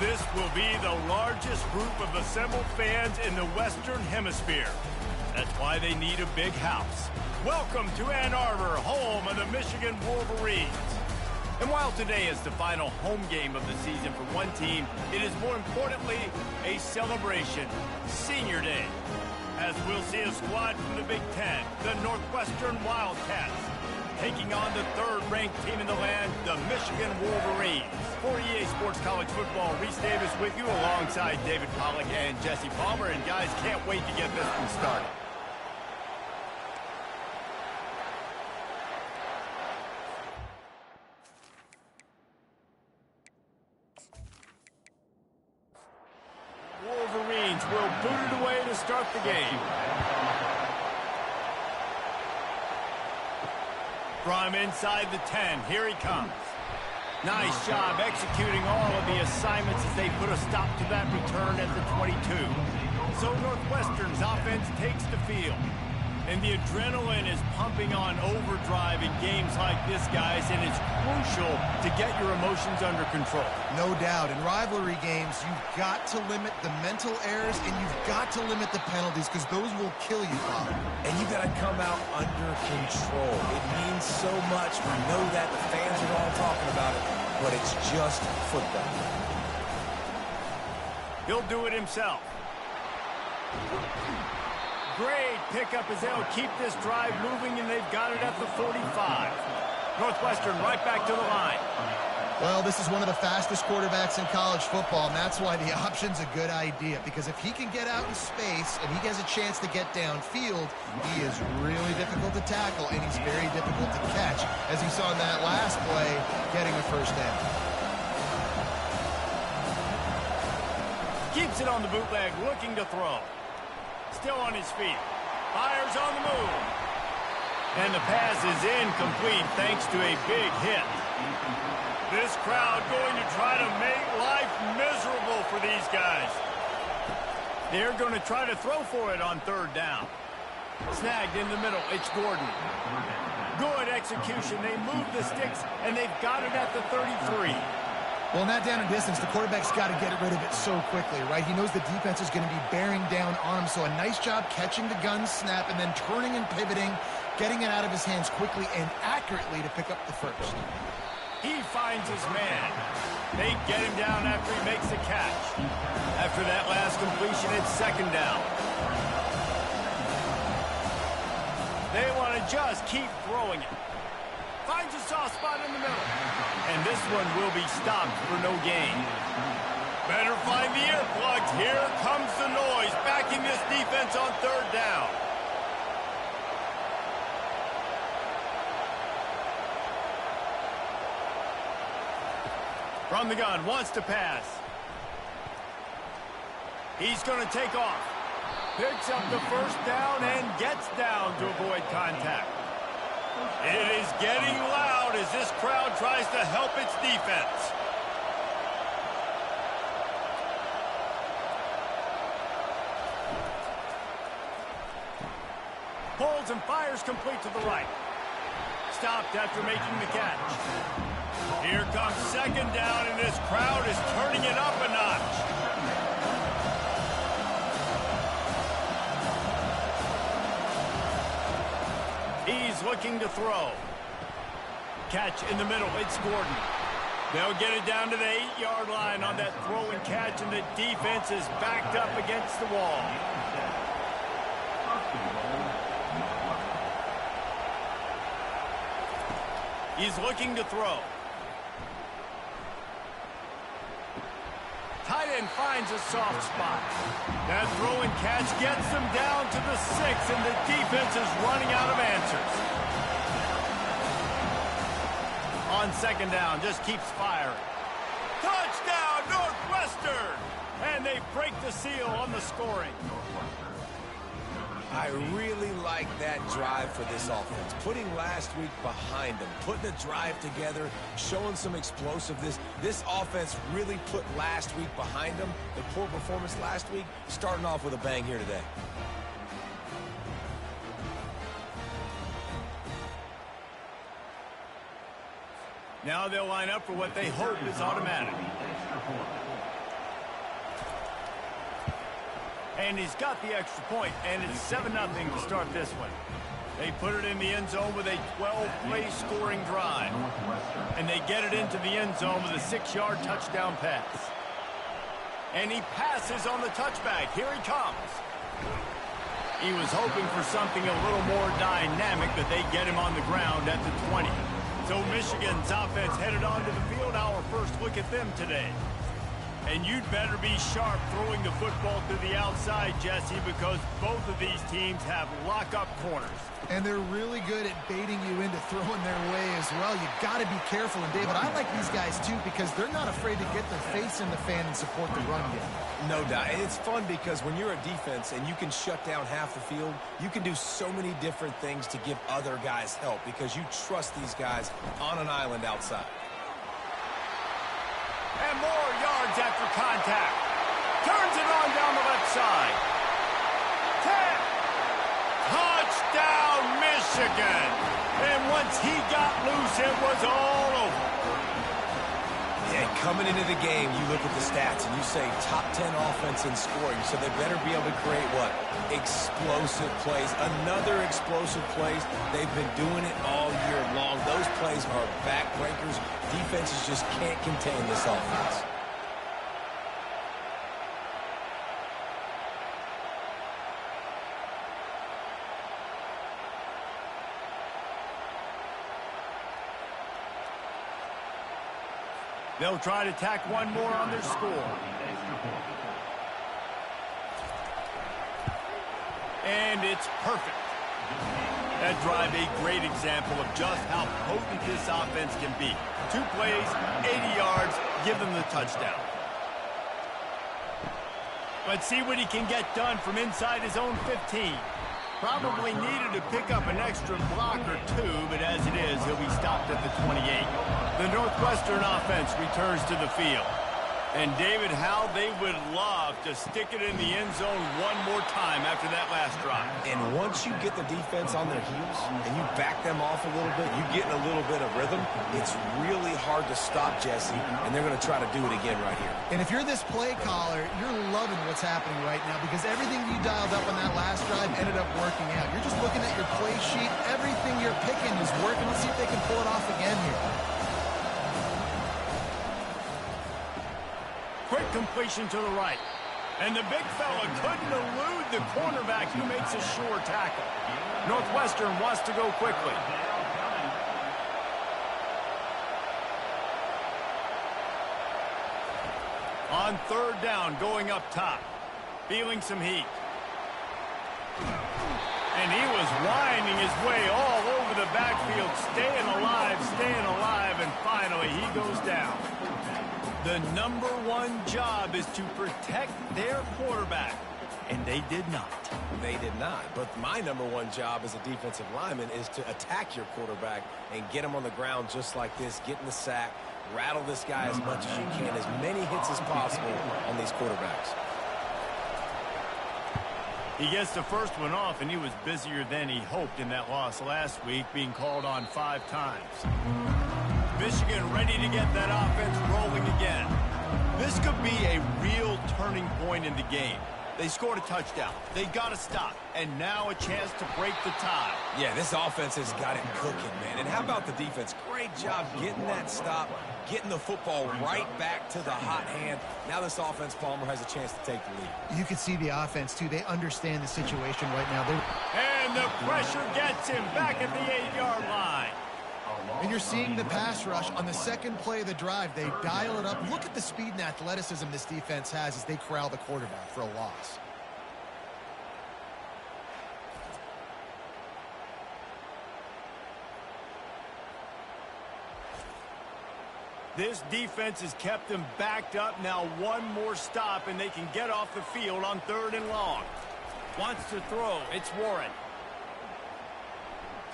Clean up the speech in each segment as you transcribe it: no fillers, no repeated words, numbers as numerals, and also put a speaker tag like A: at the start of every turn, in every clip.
A: This will be the largest group of assembled fans in the Western Hemisphere. That's why they need a big house. Welcome to Ann Arbor, home of the Michigan Wolverines. And while today is the final home game of the season for one team, it is more importantly a celebration, Senior Day, as we'll see a squad from the Big Ten, the Northwestern Wildcats, taking on the third-ranked team in the land, the Michigan Wolverines. For EA Sports College Football, Reese Davis with you alongside David Pollack and Jesse Palmer. And guys, can't wait to get this one started. Wolverines will boot it away to start the game. From inside the 10, here he comes. Nice job executing all of the assignments as they put a stop to that return at the 22. So Northwestern's offense takes the field. And the adrenaline is pumping on overdrive in games like this, guys, and it's crucial to get your emotions under control.
B: No doubt. In rivalry games, you've got to limit the mental errors and you've got to limit the penalties because those will kill you, Bob.
C: And you got to come out under control. It means so much. We know that. The fans are all talking about it, but it's just football.
A: He'll do it himself. Great pickup as they'll keep this drive moving, and they've got it at the 45. Northwestern right back to the line.
B: Well, this is one of the fastest quarterbacks in college football, and that's why the option's a good idea. Because if he can get out in space and he has a chance to get downfield, he is really difficult to tackle, and he's very difficult to catch, as you saw in that last play, getting a first down.
A: Keeps it on the bootleg, looking to throw. Still on his feet. Fires on the move. And the pass is incomplete thanks to a big hit. This crowd going to try to make life miserable for these guys. They're going to try to throw for it on third down. Snagged in the middle. It's Gordon. Good execution. They move the sticks, and they've got it at the 33.
B: Well, in that down and distance, the quarterback's got to get rid of it so quickly, right? He knows the defense is going to be bearing down on him, so a nice job catching the gun snap and then turning and pivoting, getting it out of his hands quickly and accurately to pick up the first.
A: He finds his man. They get him down after he makes the catch. After that last completion, it's second down. They want to just keep throwing it. Finds a soft spot in the middle. And this one will be stopped for no gain. Better find the earplugs. Here comes the noise, backing this defense on third down. From the gun, wants to pass. He's going to take off. Picks up the first down and gets down to avoid contact. It is getting loud as this crowd tries to help its defense. Pulls and fires complete to the right. Stopped after making the catch. Here comes second down, and this crowd is turning it up a notch. He's looking to throw. Catch in the middle. It's Gordon. They'll get it down to the 8-yard line on that throw and catch, and the defense is backed up against the wall. He's looking to throw. Tight end finds a soft spot. That throw and catch gets them down to the 6, and the defense is running out of answers. On second down, just keeps firing. Touchdown, Northwestern! And they break the seal on the scoring.
C: I really like that drive for this offense. Putting last week behind them, putting a drive together, showing some explosiveness. This offense really put last week behind them. The poor performance last week, starting off with a bang here today.
A: Now they'll line up for what they hope is automatic. And he's got the extra point, and it's 7-0 to start this one. They put it in the end zone with a 12-play scoring drive. And they get it into the end zone with a 6-yard touchdown pass. And he passes on the touchback. Here he comes. He was hoping for something a little more dynamic, but they get him on the ground at the 20. So Michigan's offense headed onto the field. Our first look at them today. And you'd better be sharp throwing the football to the outside, Jesse, because both of these teams have lock-up corners.
B: And they're really good at baiting you into throwing their way as well. You got to be careful. And, David, I like these guys, too, because they're not afraid to get their face in the fan and support the run game.
C: No doubt. And it's fun because when you're a defense and you can shut down half the field, you can do so many different things to give other guys help because you trust these guys on an island outside.
A: And more yards after contact. Turns it on down the left side. 10. Touchdown, Michigan. And once he got loose, it was all over.
C: Yeah, coming into the game, you look at the stats and you say top 10 offense in scoring, so they better be able to create what? Explosive plays. Another explosive plays. They've been doing it all year long. Those plays are backbreakers. Defenses just can't contain this offense.
A: They'll try to tack one more on their score. And it's perfect. That drive a great example of just how potent this offense can be. 2 plays, 80 yards, give them the touchdown. Let's see what he can get done from inside his own 15. Probably needed to pick up an extra block or 2, but as it is, he'll be stopped at the 28. The Northwestern offense returns to the field. And David, how they would love to stick it in the end zone one more time after that last drive.
C: And once you get the defense on their heels and you back them off a little bit, you get in a little bit of rhythm, it's really hard to stop Jesse, and they're going to try to do it again right here.
B: And if you're this play caller, you're loving what's happening right now because everything you dialed up on that last drive ended up working out. You're just looking at your play sheet. Everything you're picking is working. Let's see if they can pull it off again here.
A: Quick completion to the right. And the big fella couldn't elude the cornerback who makes a sure tackle. Northwestern wants to go quickly. On 3rd down, going up top. Feeling some heat. And he was winding his way all over the backfield, staying alive, and finally he goes down. The number 1 job is to protect their quarterback, and they did not.
C: They did not. But my number 1 job as a defensive lineman is to attack your quarterback and get him on the ground just like this, get in the sack, rattle this guy as much as you can, as many hits as possible on these quarterbacks.
A: He gets the first one off, and he was busier than he hoped in that loss last week, being called on 5 times. Michigan ready to get that offense rolling again. This could be a real turning point in the game. They scored a touchdown. They got to stop. And now a chance to break the tie.
C: Yeah, this offense has got it cooking, man. And how about the defense? Great job getting that stop, getting the football right back to the hot hand. Now this offense, Palmer, has a chance to take the lead.
B: You can see the offense, too. They understand the situation right now.
A: And the pressure gets him back at the 8-yard line.
B: And you're seeing the pass rush on the second play of the drive. They dial it up. Look at the speed and athleticism this defense has as they corral the quarterback for a loss.
A: This defense has kept them backed up. Now 1 more stop, and they can get off the field on 3rd and long. Wants to throw. It's Warren.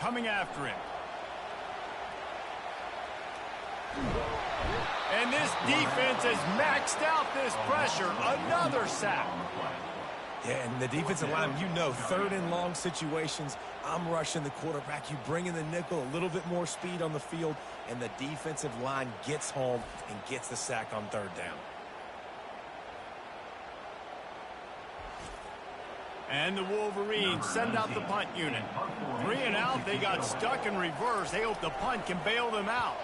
A: Coming after him. And this defense has maxed out this pressure. Another sack.
C: Yeah, and the defensive line, you know, 3rd and long situations, I'm rushing the quarterback. You bring in the nickel, a little bit more speed on the field, and the defensive line gets home and gets the sack on 3rd down.
A: And the Wolverines send out the punt unit. 3 and out, they got stuck in reverse. They hope the punt can bail them out.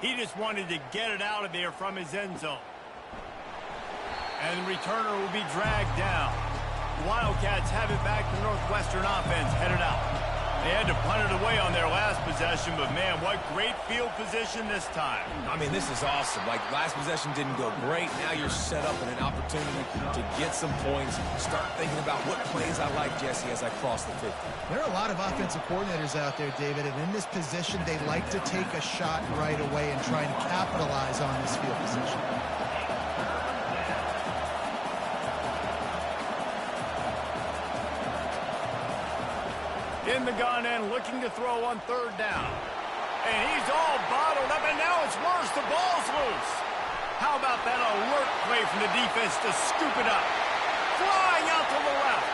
A: He just wanted to get it out of there from his end zone. And the returner will be dragged down. The Wildcats have it back to Northwestern offense headed out. They had to punt it away on their last possession, but man, what great field position this time.
C: I mean, this is awesome. Like, last possession didn't go great. Now you're set up in an opportunity to get some points. Start thinking about what plays I like, Jesse, as I cross the 50.
B: There are a lot of offensive coordinators out there, David, and in this position, they like to take a shot right away and try and capitalize on this field position.
A: In the gun and looking to throw on 3rd down. And he's all bottled up, and now it's worse. The ball's loose. How about that alert play from the defense to scoop it up? Flying out to the left.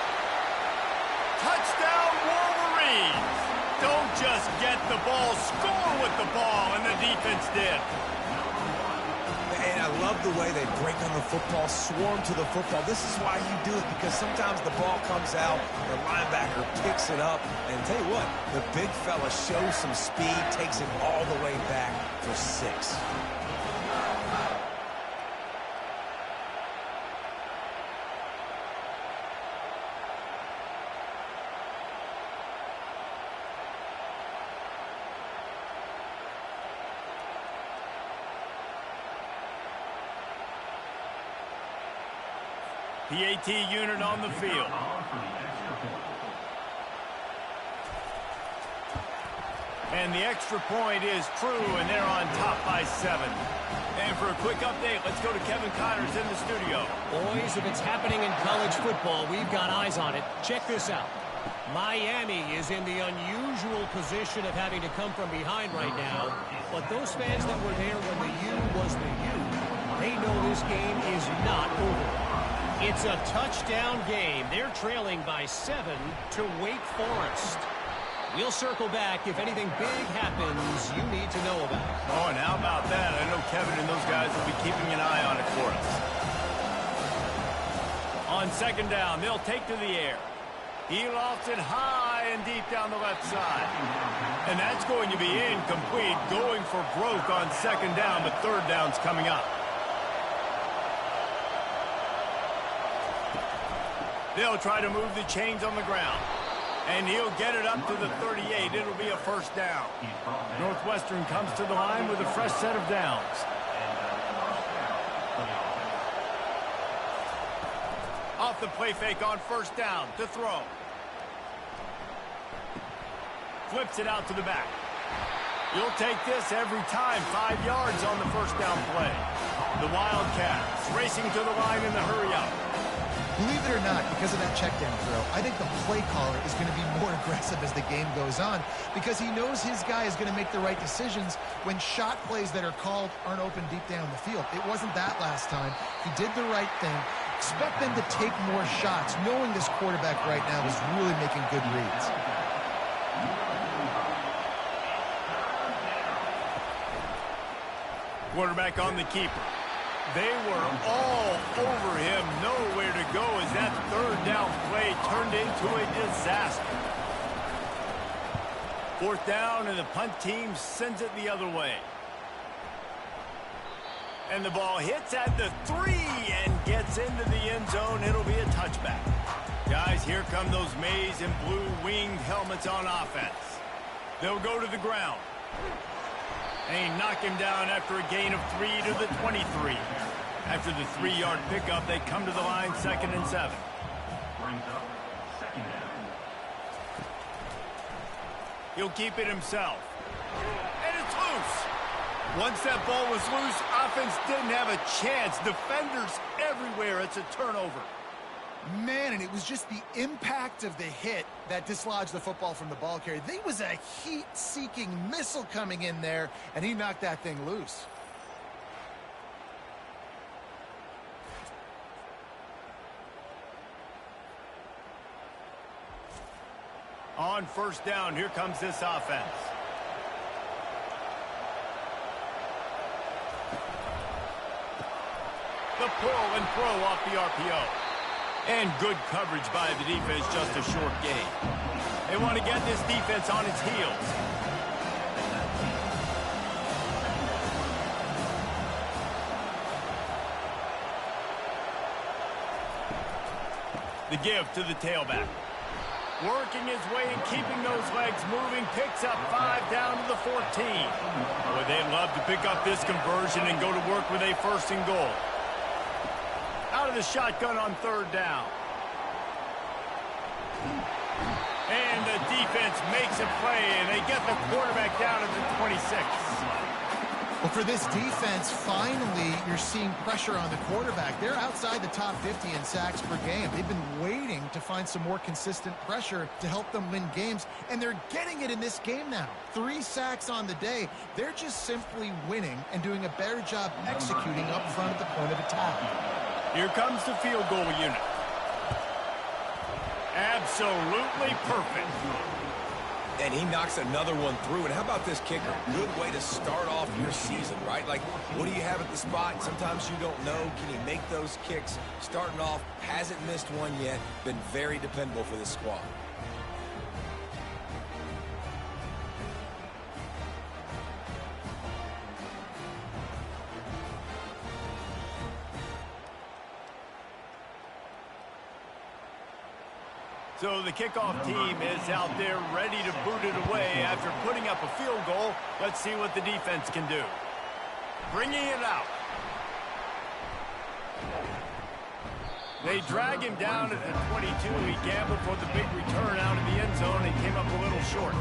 A: Touchdown, Wolverines. Don't just get the ball, score with the ball, and the defense did.
C: And I love the way they break on the football, swarm to the football. This is why you do it, because sometimes the ball comes out, the linebacker picks it up, and tell you what, the big fella shows some speed, takes it all the way back for 6.
A: PAT unit on the field. And the extra point is true, and they're on top by 7. And for a quick update, let's go to Kevin Connors in the studio.
D: Boys, if it's happening in college football, we've got eyes on it. Check this out. Miami is in the unusual position of having to come from behind right now. But those fans that were there when the U was the U, they know this game is not over. It's a touchdown game. They're trailing by 7 to Wake Forest. We'll circle back if anything big happens you need to know about.
A: Oh, and how about that? I know Kevin and those guys will be keeping an eye on it for us. On 2nd down, they'll take to the air. He lofts it high and deep down the left side. And that's going to be incomplete, going for broke on 2nd down, but 3rd down's coming up. They'll try to move the chains on the ground. And he'll get it up to the 38. It'll be a 1st down. Northwestern comes to the line with a fresh set of downs. Off the play fake on 1st down to throw. Flips it out to the back. You'll take this every time. 5 yards on the 1st down play. The Wildcats racing to the line in the hurry-up.
B: Believe it or not, because of that check down throw, I think the play caller is going to be more aggressive as the game goes on because he knows his guy is going to make the right decisions when shot plays that are called aren't open deep down the field. It wasn't that last time. He did the right thing. Expect them to take more shots, knowing this quarterback right now is really making good reads.
A: Quarterback on the keeper. They were all over him, nowhere to go as that 3rd down play turned into a disaster. 4th down, and the punt team sends it the other way. And the ball hits at the 3 and gets into the end zone. It'll be a touchback. Guys, here come those maize and blue winged helmets on offense. They'll go to the ground. And he knocked him down after a gain of 3 to the 23. After the 3-yard pickup, they come to the line 2nd and 7. He'll keep it himself. And it's loose. Once that ball was loose, offense didn't have a chance. Defenders everywhere. It's a turnover.
B: Man, and it was just the impact of the hit that dislodged the football from the ball carrier. There was a heat-seeking missile coming in there, and he knocked that thing loose.
A: On 1st down, here comes this offense. The pull and throw off the RPO. And good coverage by the defense, just a short gain. They want to get this defense on its heels. The give to the tailback. Working his way and keeping those legs moving. Picks up 5 down to the 14. Boy, they'd love to pick up this conversion and go to work with a 1st and goal. Out of the shotgun on 3rd down. And the defense makes a play, and they get the quarterback down at the 26.
B: Well, for this defense, finally, you're seeing pressure on the quarterback. They're outside the top 50 in sacks per game. They've been waiting to find some more consistent pressure to help them win games, and they're getting it in this game now. 3 sacks on the day. They're just simply winning and doing a better job executing up front at the point of attack.
A: Here comes the field goal unit. Absolutely perfect.
C: And he knocks another one through. And how about this kicker? Good way to start off your season, right? Like, what do you have at the spot? Sometimes you don't know. Can he make those kicks? Starting off, hasn't missed one yet. Been very dependable for this squad.
A: So the kickoff team is out there ready to boot it away after putting up a field goal. Let's see what the defense can do. Bringing it out. They drag him down at the 22. He gambled for the big return out of the end zone and came up a little short.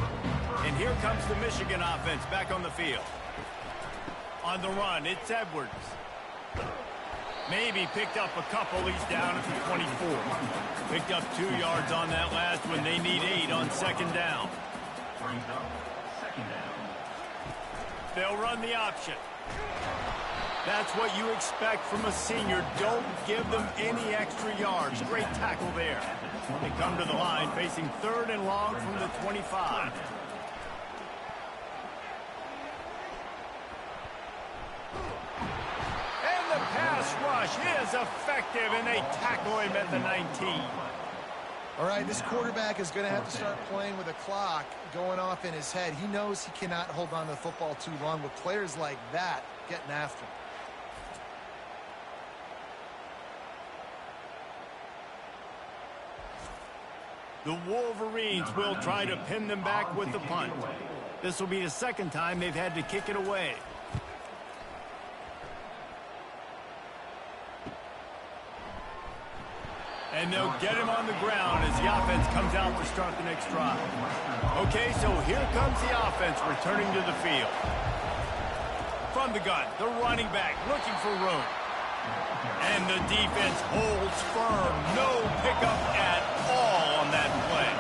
A: And here comes the Michigan offense back on the field. On the run, it's Edwards. Maybe picked up a couple. He's down at the 24. Picked up 2 yards on that last one. They need 8 on 2nd down. They'll run the option. That's what you expect from a senior. Don't give them any extra yards. Great tackle there. They come to the line facing 3rd and long from the 25. Pass rush is effective, and they tackle him at the 19.
B: All right, this quarterback is going to have to start playing with a clock going off in his head. He knows he cannot hold on to the football too long with players like that getting after him.
A: The Wolverines will try to pin them back with the punt. This will be the 2nd time they've had to kick it away. And they'll get him on the ground as the offense comes out to start the next drive. Okay, so here comes the offense returning to the field. From the gun, the running back looking for room. And the defense holds firm. No pickup at all on that play.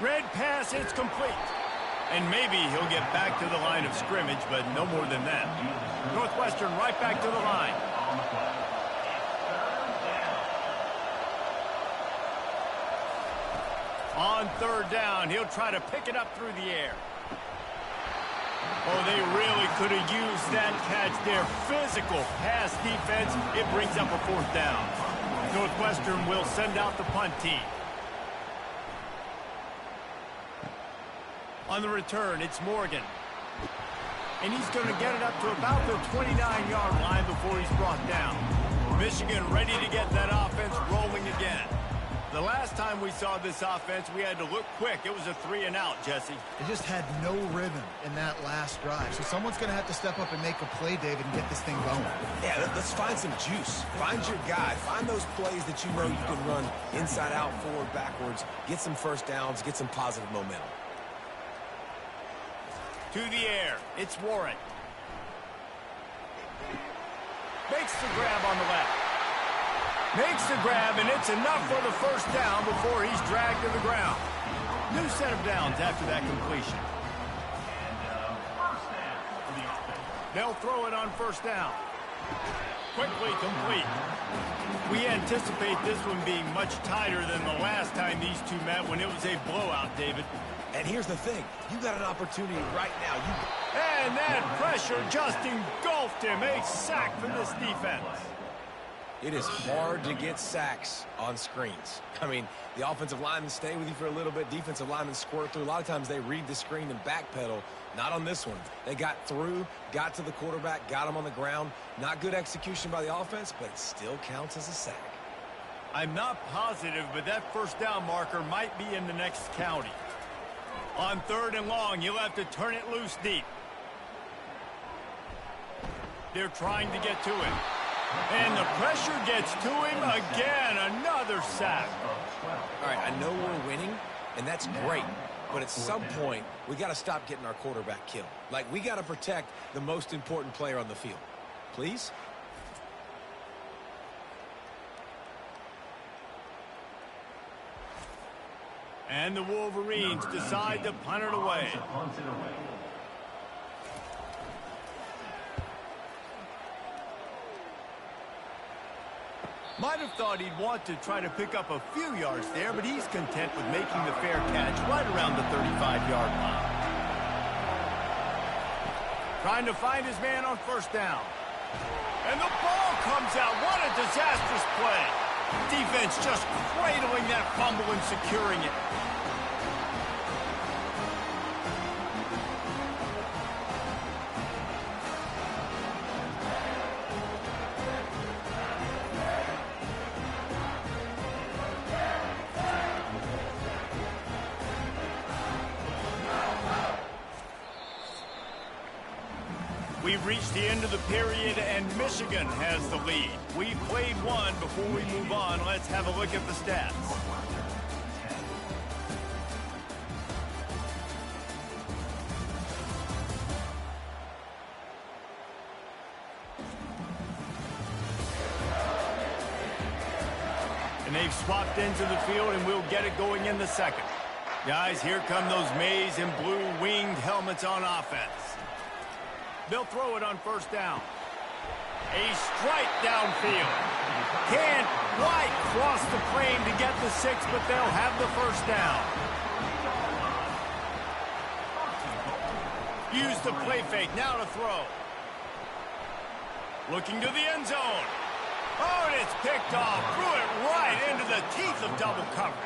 A: Red pass, it's complete. And maybe he'll get back to the line of scrimmage, but no more than that. Northwestern right back to the line. On 3rd down, he'll try to pick it up through the air. Oh, they really could have used that catch there. Physical pass defense. It brings up a 4th down. Northwestern will send out the punt team. On the return, it's Morgan. And he's going to get it up to about the 29-yard line before he's brought down. Michigan ready to get that offense rolling again. The last time we saw this offense, we had to look quick. It was a 3-and-out, Jesse.
B: They just had no rhythm in that last drive. So someone's going to have to step up and make a play, David, and get this thing going.
C: Yeah, let's find some juice. Find your guy. Find those plays that you know you can run inside out, forward, backwards. Get some 1st downs. Get some positive momentum.
A: To the air, it's Warren. Makes the grab on the left. Makes the grab, and it's enough for the 1st down before he's dragged to the ground. New set of downs after that completion. They'll throw it on 1st down. Quickly complete. We anticipate this one being much tighter than the last time these two met when it was a blowout, David.
C: And here's the thing. You got an opportunity right now.
A: And that pressure just engulfed him. A sack for this defense.
C: It is hard to get sacks on screens. I mean, the offensive linemen stay with you for a little bit. Defensive linemen squirt through. A lot of times they read the screen and backpedal. Not on this one. They got through, got to the quarterback, got him on the ground. Not good execution by the offense, but it still counts as a sack.
A: I'm not positive, but that first down marker might be in the next county. On 3rd and long, you'll have to turn it loose deep. They're trying to get to him. And the pressure gets to him again. Another sack.
C: All right, I know we're winning, and that's great. But at some point, we got to stop getting our quarterback killed. Like, we got to protect the most important player on the field. Please?
A: And the Wolverines decide to punt it away. Might have thought he'd want to try to pick up a few yards there, but he's content with making the fair catch right around the 35-yard line. Trying to find his man on 1st down. And the ball comes out. What a disastrous play. Defense just cradling that fumble and securing it. We've reached the end of the period, and Michigan has the lead. We've played one. Before we move on, let's have a look at the stats. And they've swapped into the field, and we'll get it going in the second. Guys, here come those maize and blue winged helmets on offense. They'll throw it on 1st down. A strike downfield. Can't quite cross the frame to get the 6, but they'll have the 1st down. Use the play fake. Now to throw. Looking to the end zone. Oh, and it's picked off. Threw it right into the teeth of double coverage.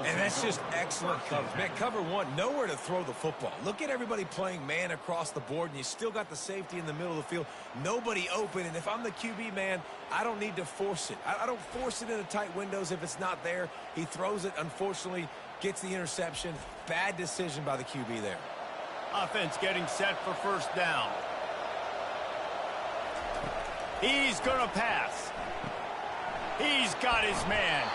C: And that's just excellent coverage. Man, cover one, nowhere to throw the football. Look at everybody playing man across the board, and you still got the safety in the middle of the field. Nobody open, and if I'm the QB, man, I don't need to force it. I don't force it into tight windows if it's not there. He throws it, unfortunately, gets the interception. Bad decision by the QB there.
A: Offense getting set for 1st down. He's going to pass. He's got his man.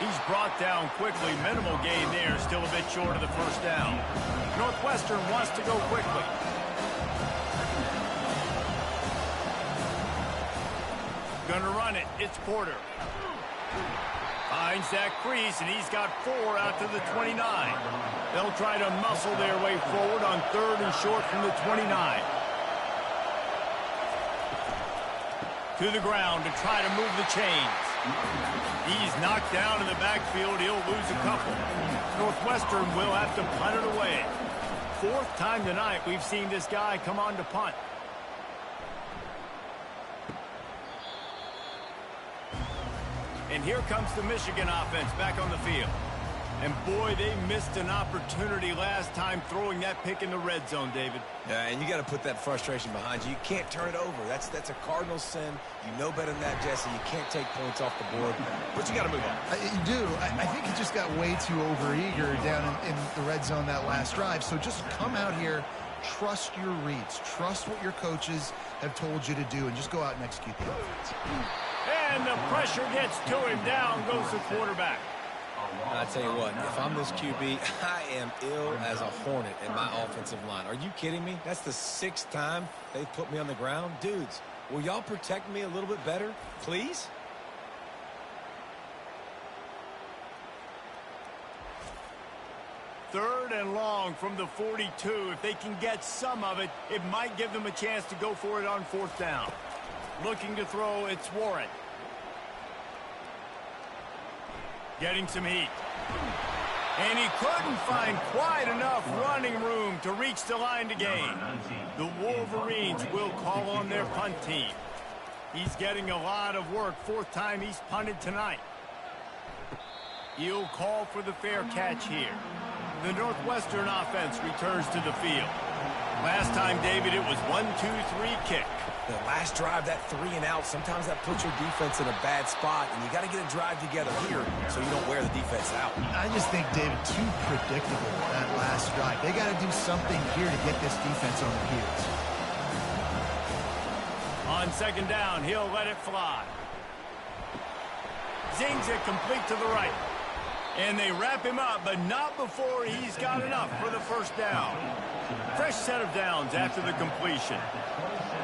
A: He's brought down quickly. Minimal gain there. Still a bit short of the 1st down. Northwestern wants to go quickly. Gonna run it. It's Porter. Finds that crease, and he's got 4 out to the 29. They'll try to muscle their way forward on 3rd and short from the 29. To the ground to try to move the chains. He's knocked down in the backfield. He'll lose a couple. Northwestern will have to punt it away. 4th time tonight we've seen this guy come on to punt. And here comes the Michigan offense back on the field. And boy, they missed an opportunity last time throwing that pick in the red zone, David.
C: Yeah, and you got to put that frustration behind you. You can't turn it over. That's a cardinal sin. You know better than that, Jesse. You can't take points off the board, but you got to move on.
B: You do. I think he just got way too overeager down in the red zone that last drive. So just come out here, trust your reads, trust what your coaches have told you to do, and just go out and execute the offense.
A: And the pressure gets to him. Down goes the quarterback.
C: I tell you what, if I'm this QB, I am ill as a hornet in my offensive line. Are you kidding me? That's the 6th time they've put me on the ground. Dudes, will y'all protect me a little bit better, please?
A: Third and long from the 42. If they can get some of it, it might give them a chance to go for it on 4th down. Looking to throw, it's Warren. Getting some heat. And he couldn't find quite enough running room to reach the line to gain. The Wolverines will call on their punt team. He's getting a lot of work. Fourth time he's punted tonight. He'll call for the fair catch here. The Northwestern offense returns to the field. Last time, David, it was 1-2-3 kick.
C: The last drive, that 3 and out, sometimes that puts your defense in a bad spot, and you got to get a drive together here so you don't wear the defense out.
B: I just think, David, too predictable that last drive. They got to do something here to get this defense on their heels.
A: On second down, he'll let it fly. Zings it complete to the right. And they wrap him up, but not before he's got enough for the first down. Fresh set of downs after the completion.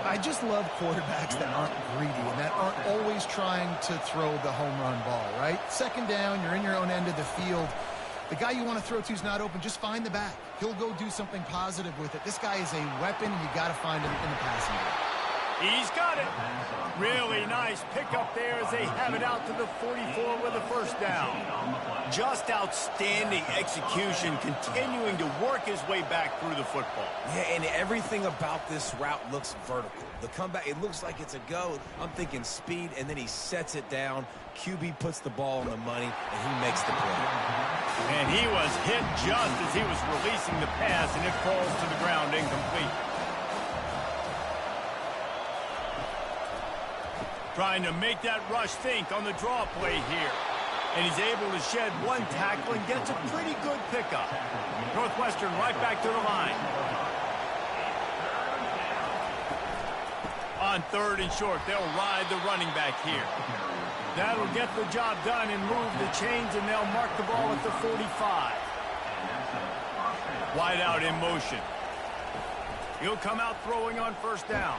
B: I just love quarterbacks that aren't greedy and that aren't always trying to throw the home run ball, right? Second down, you're in your own end of the field. The guy you want to throw to is not open. Just find the back. He'll go do something positive with it. This guy is a weapon, and you got to find him in the passing game.
A: He's got it. Really nice pickup there as they have it out to the 44 with a first down. Just outstanding execution, continuing to work his way back through the football.
C: Yeah, and everything about this route looks vertical. The comeback, it looks like it's a go. I'm thinking speed, and then he sets it down. QB puts the ball on the money, and he makes the play.
A: And he was hit just as he was releasing the pass, and it falls to the ground incomplete. Trying to make that rush think on the draw play here. And he's able to shed one tackle and gets a pretty good pickup. Northwestern right back to the line. On third and short, they'll ride the running back here. That'll get the job done and move the chains, and they'll mark the ball at the 45. Wide out in motion. He'll come out throwing on first down.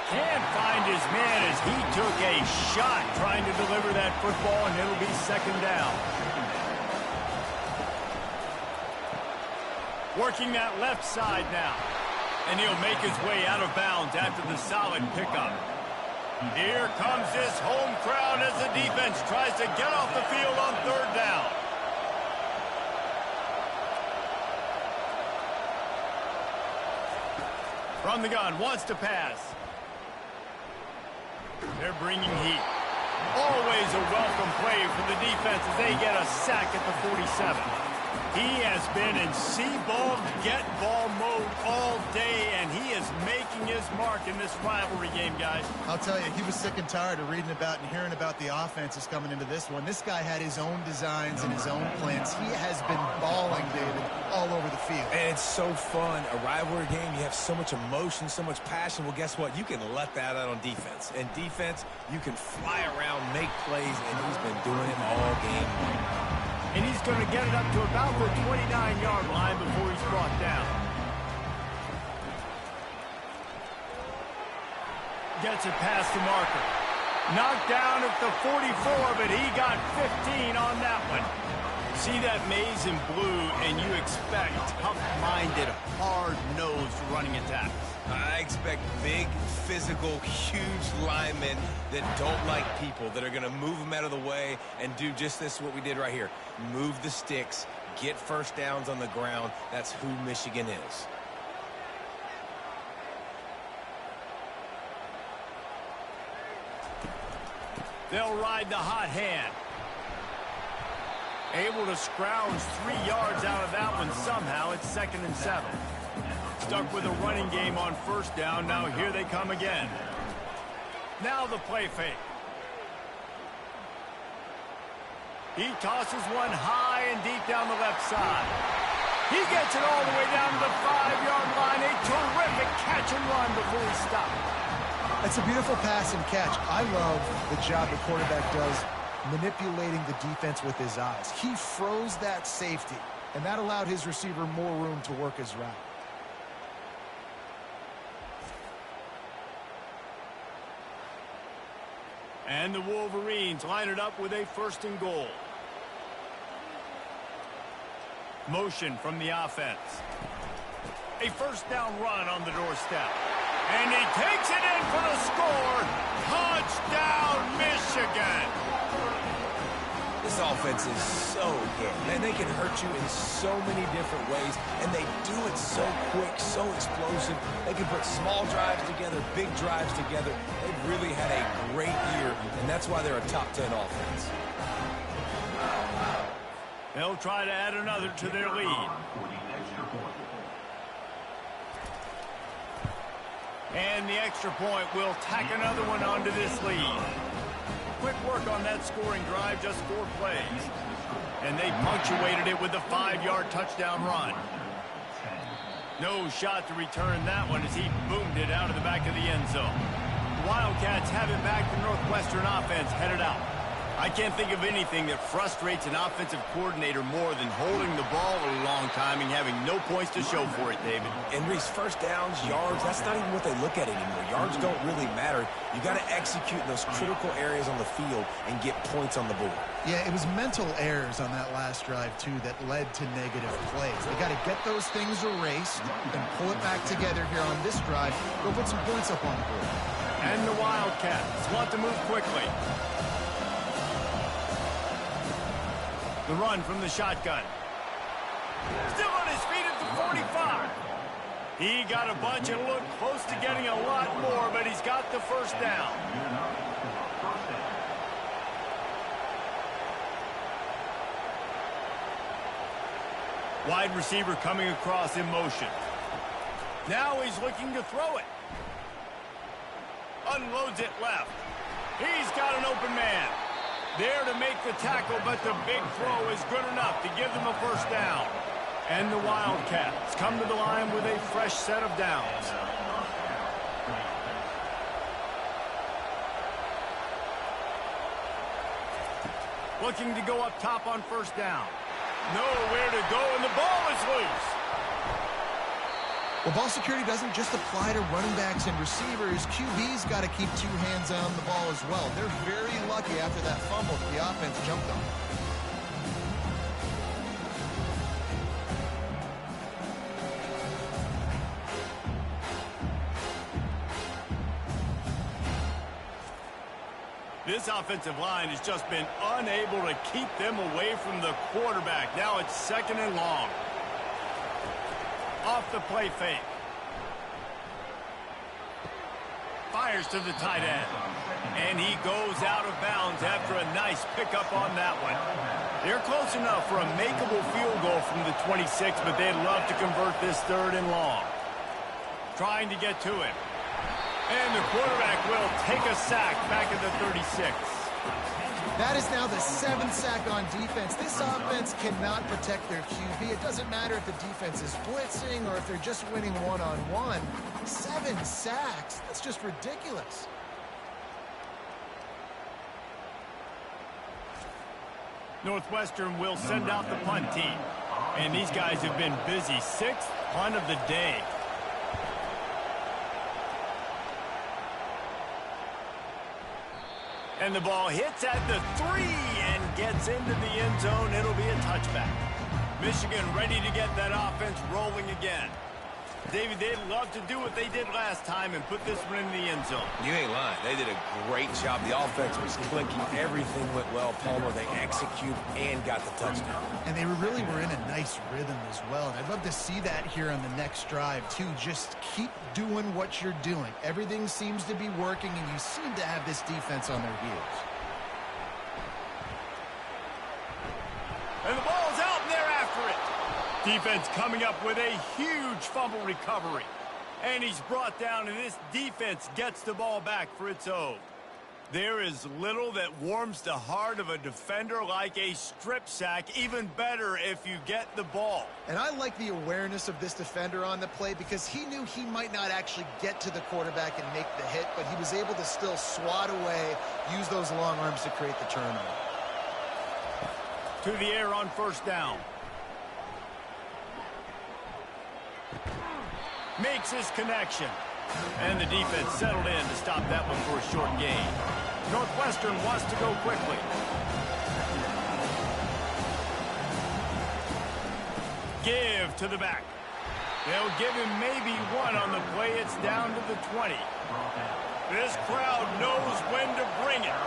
A: Can't find his man as he took a shot trying to deliver that football, and it'll be second down. Working that left side now. And he'll make his way out of bounds after the solid pickup. Here comes this home crowd as the defense tries to get off the field on third down. From the gun, wants to pass. They're bringing heat. Always a welcome play for the defense as they get a sack at the 47. He has been in see-ball, get-ball mode all day, and he is making his mark in this rivalry game, guys.
B: I'll tell you, he was sick and tired of reading about and hearing about the offenses coming into this one. This guy had his own designs and his own plans. He has been balling, David, all over the field.
C: And it's so fun. A rivalry game, you have so much emotion, so much passion. Well, guess what? You can let that out on defense. And defense, you can fly around, make plays, and he's been doing it all game long.
A: And he's going to get it up to about the 29-yard line before he's brought down. Gets it past the marker. Knocked down at the 44, but he got 15 on that one. See that maze in blue, and you expect tough-minded, hard-nosed running attacks.
C: I expect big, physical, huge linemen that don't like people, that are going to move them out of the way and do just this, what we did right here. Move the sticks, get first downs on the ground. That's who Michigan is.
A: They'll ride the hot hand. Able to scrounge 3 yards out of that one somehow. It's 2nd and 7. Stuck with a running game on first down. Now here they come again. Now the play fake. He tosses one high and deep down the left side. He gets it all the way down to the 5-yard line. A terrific catch and run before he stopped.
B: That's a beautiful pass and catch. I love the job the quarterback does manipulating the defense with his eyes. He froze that safety, and that allowed his receiver more room to work his route.
A: And the Wolverines line it up with a 1st and goal. Motion from the offense. A first down run on the doorstep. And he takes it in for the score. Touchdown, Michigan.
C: This This offense is so good. Man, they can hurt you in so many different ways, and they do it so quick, so explosive. They can put small drives together, big drives together. They've really had a great year, and that's why they're a top 10 offense.
A: They'll try to add another to their lead. And the extra point will tack another one onto this lead. Quick work on that scoring drive, just 4 plays. And they punctuated it with a 5-yard touchdown run. No shot to return that one as he boomed it out of the back of the end zone. The Wildcats have it back to Northwestern offense headed out. I can't think of anything that frustrates an offensive coordinator more than holding the ball a long time and having no points to show for it, David.
C: And Reese, first downs, yards, that's not even what they look at anymore. Yards don't really matter. You got to execute in those critical areas on the field and get points on the board.
B: Yeah, it was mental errors on that last drive, too, that led to negative plays. They got to get those things erased and pull it back together here on this drive. Go put some points up on the board.
A: And the Wildcats want to move quickly. The run from the shotgun. Still on his feet at the 45. He got a bunch and looked close to getting a lot more, but he's got the first down. Wide receiver coming across in motion. Now he's looking to throw it. Unloads it left. He's got an open man. There to make the tackle, but the big throw is good enough to give them a first down. And the Wildcats come to the line with a fresh set of downs. Looking to go up top on first down. Nowhere to go, and the ball is loose.
B: Well, ball security doesn't just apply to running backs and receivers. QB's got to keep 2 hands on the ball as well. They're very lucky after that fumble that the offense jumped on.
A: This offensive line has just been unable to keep them away from the quarterback. Now it's 2nd and long. Off the play fake. Fires to the tight end. And he goes out of bounds after a nice pickup on that one. They're close enough for a makeable field goal from the 26, but they'd love to convert this 3rd and long. Trying to get to it. And the quarterback will take a sack back at the 36.
B: That is now the 7th sack on defense. This offense cannot protect their QB. It doesn't matter if the defense is blitzing or if they're just winning one-on-one. 7 sacks. That's just ridiculous.
A: Northwestern will send out the punt team. And these guys have been busy. 6th punt of the day. And the ball hits at the 3 and gets into the end zone. It'll be a touchback. Michigan ready to get that offense rolling again. David, they'd love to do what they did last time and put this one in the end zone.
C: You ain't lying. They did a great job. The offense was clicking. Everything went well. Palmer, they executed and got the touchdown.
B: And they really were in a nice rhythm as well. And I'd love to see that here on the next drive, too. Just keep doing what you're doing. Everything seems to be working, and you seem to have this defense on their heels.
A: And the ball's out, and they're after it. Defense coming up with a huge fumble recovery. And he's brought down, and this defense gets the ball back for its own. There is little that warms the heart of a defender like a strip sack. Even better if you get the ball.
B: And I like the awareness of this defender on the play because he knew he might not actually get to the quarterback and make the hit, but he was able to still swat away, use those long arms to create the turnover.
A: To the air on first down. Makes his connection. And the defense settled in to stop that one for a short gain. Northwestern wants to go quickly. Give to the back. They'll give him maybe one on the play. It's down to the 20. This crowd knows when to bring it.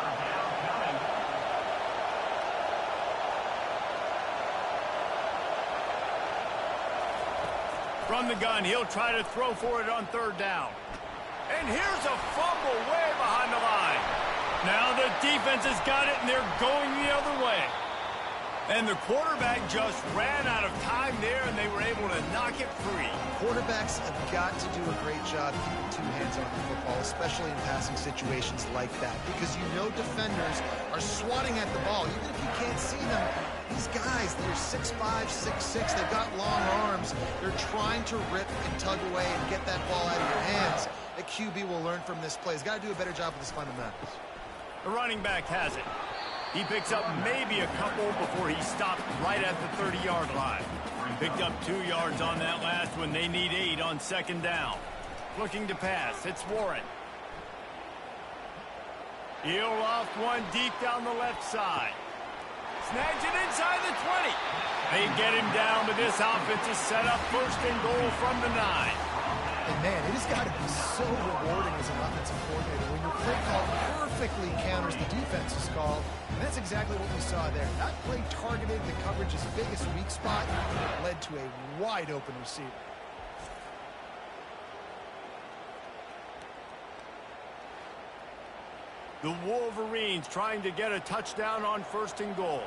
A: From the gun, he'll try to throw for it on third down. And here's a fumble way behind the line. Now the defense has got it, and they're going the other way. And the quarterback just ran out of time there, and they were able to knock it free.
B: Quarterbacks have got to do a great job keeping two hands on the football, especially in passing situations like that, because you know defenders are swatting at the ball. Even if you can't see them, these guys, they're 6'5", 6'6", they've got long arms. They're trying to rip and tug away and get that ball out of your hands. The QB will learn from this play. He's got to do a better job with his fundamentals.
A: The running back has it. He picks up maybe a couple before he stopped right at the 30-yard line. Picked up 2 yards on that last one. They need 8 on second down. Looking to pass. It's Warren. He'll loft one deep down the left side. Snags it inside the 20. They get him down, but this offense is set up first and goal from the 9.
B: And man, it has got to be so rewarding as an offensive coordinator when your play call perfectly counters the defense's call. And that's exactly what we saw there. That play targeted the coverage's biggest weak spot, led to a wide open receiver.
A: The Wolverines trying to get a touchdown on first and goal.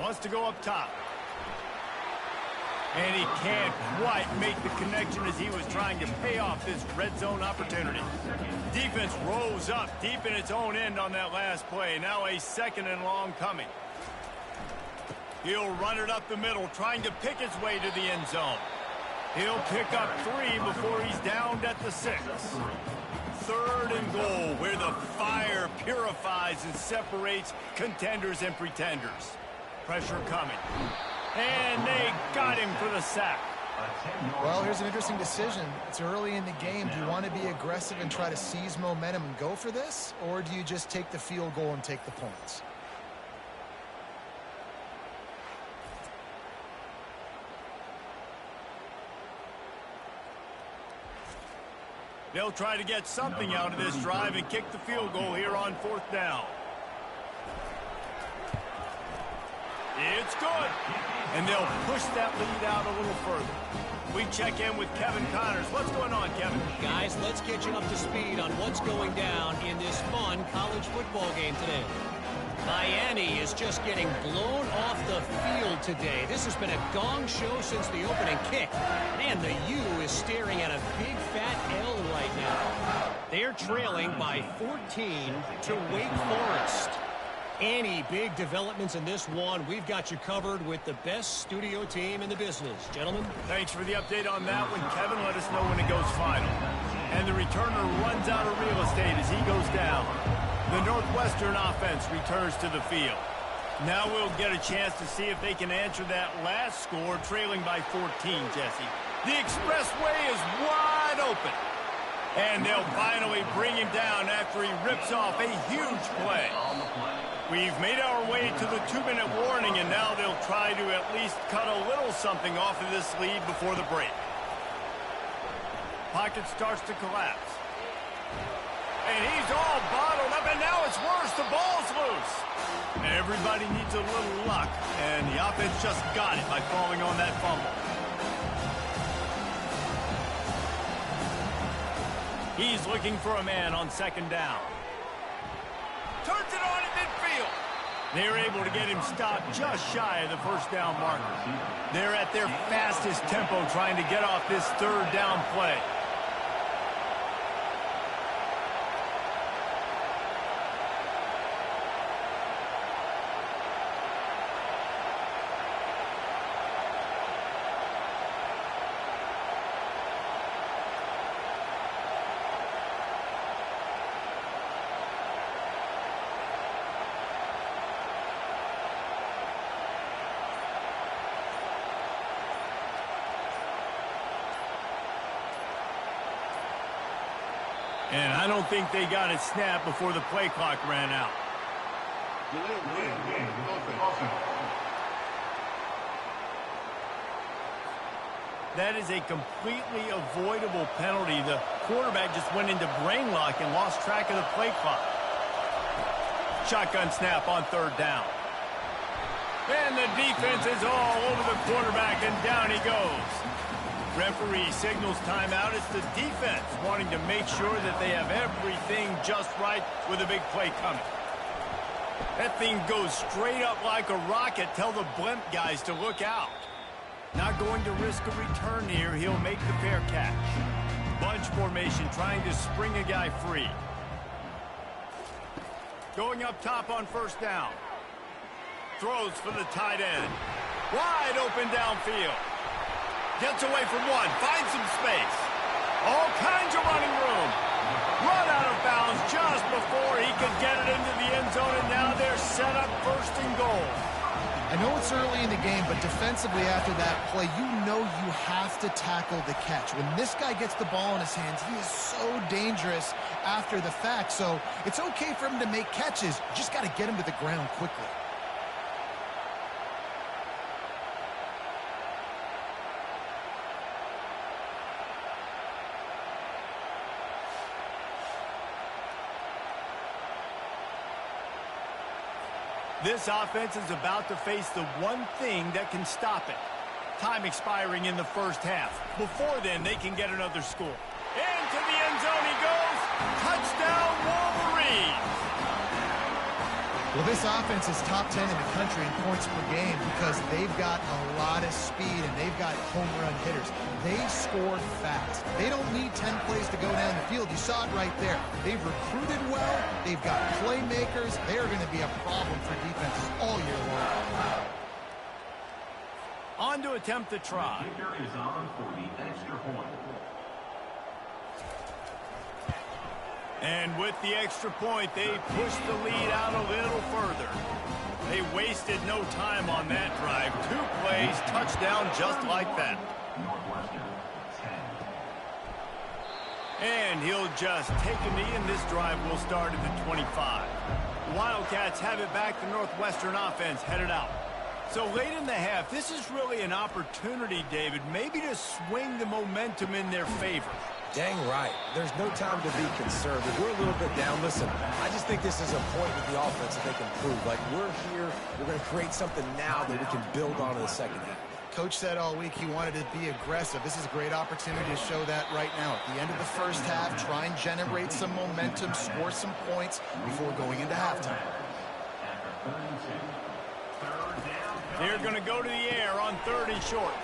A: Wants to go up top. And he can't quite make the connection as he was trying to pay off this red zone opportunity. Defense rose up deep in its own end on that last play. Now a second and long coming. He'll run it up the middle, trying to pick his way to the end zone. He'll pick up 3 before he's downed at the 6. Third and goal, where the fire purifies and separates contenders and pretenders. Pressure coming. And they got him for the sack.
B: Well, here's an interesting decision. It's early in the game. Do you want to be aggressive and try to seize momentum and go for this? Or do you just take the field goal and take the points?
A: They'll try to get something out of this drive and kick the field goal here on fourth down. It's good. And they'll push that lead out a little further. We check in with Kevin Connors. What's going on, Kevin?
D: Guys, let's get you up to speed on what's going down in this fun college football game today. Miami is just getting blown off the field today. This has been a gong show since the opening kick. Man, the U is staring at a big fat L right now. They're trailing by 14 to Wake Forest. Any big developments in this one, we've got you covered with the best studio team in the business. Gentlemen.
A: Thanks for the update on that one, Kevin. Let us know when it goes final. And the returner runs out of real estate as he goes down. The Northwestern offense returns to the field. Now we'll get a chance to see if they can answer that last score, trailing by 14, Jesse. The expressway is wide open. And they'll finally bring him down after he rips off a huge play. We've made our way to the 2-minute warning, and now they'll try to at least cut a little something off of this lead before the break. Pocket starts to collapse. And he's all bottled up, and now it's worse. The ball's loose. Everybody needs a little luck, and the offense just got it by falling on that fumble. He's looking for a man on second down. Turns it on in midfield. They're able to get him stopped just shy of the first down marker. They're at their fastest tempo trying to get off this third down play. And I don't think they got it snapped before the play clock ran out. That is a completely avoidable penalty. The quarterback just went into brain lock and lost track of the play clock. Shotgun snap on third down. And the defense is all over the quarterback, and down he goes. Referee signals timeout. It's the defense wanting to make sure that they have everything just right with a big play coming. That thing goes straight up like a rocket. Tell the blimp guys to look out. Not going to risk a return here. He'll make the fair catch. Bunch formation trying to spring a guy free. Going up top on first down. Throws for the tight end. Wide open downfield. Gets away from one. Finds some space. All kinds of running room. Run out of bounds just before he could get it into the end zone, and now they're set up first and goal.
B: I know it's early in the game, but defensively after that play, you know you have to tackle the catch. When this guy gets the ball in his hands, he is so dangerous after the fact. So it's okay for him to make catches. You just got to get him to the ground quickly.
A: This offense is about to face the one thing that can stop it. Time expiring in the first half. Before then, they can get another score. Into the end zone he goes. Touchdown, Wolverines!
B: Well, this offense is top 10 in the country in points per game because they've got a lot of speed and they've got home run hitters. They score fast. They don't need 10 plays to go down the field. You saw it right there. They've recruited well. They've got playmakers. They are going to be a problem for defenses all year long.
A: On to attempt the try.
E: Is on for the extra point.
A: And with the extra point, they push the lead out a little further. They wasted no time on that drive. 2 plays, touchdown just like that.
E: Northwestern, 10.
A: And he'll just take a knee, and this drive will start at the 25. The Wildcats have it back. The Northwestern offense headed out. So late in the half, this is really an opportunity, David, maybe to swing the momentum in their favor.
C: Dang right. There's no time to be conservative. We're a little bit down. Listen, I just think this is a point with the offense that they can prove. Like, we're here, we're going to create something now that we can build on in the second half.
B: Coach said all week he wanted to be aggressive. This is a great opportunity to show that right now. At the end of the first half, try and generate some momentum, score some points before going into halftime.
A: They're going to go to the air on 3rd and short.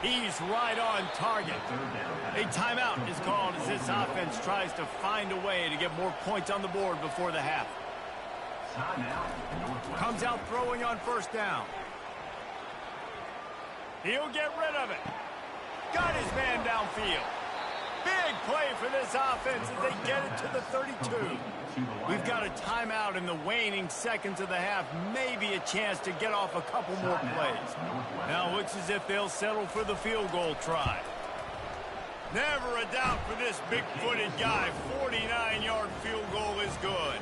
A: He's right on target. A timeout is called as this offense tries to find a way to get more points on the board before the half. Comes out throwing on first down. He'll get rid of it. Got his man downfield. Big play for this offense as they get it to the 32. We've got a timeout in the waning seconds of the half. Maybe a chance to get off a couple more plays. Now it looks as if they'll settle for the field goal try. Never a doubt for this big-footed guy. 49-yard field goal is good.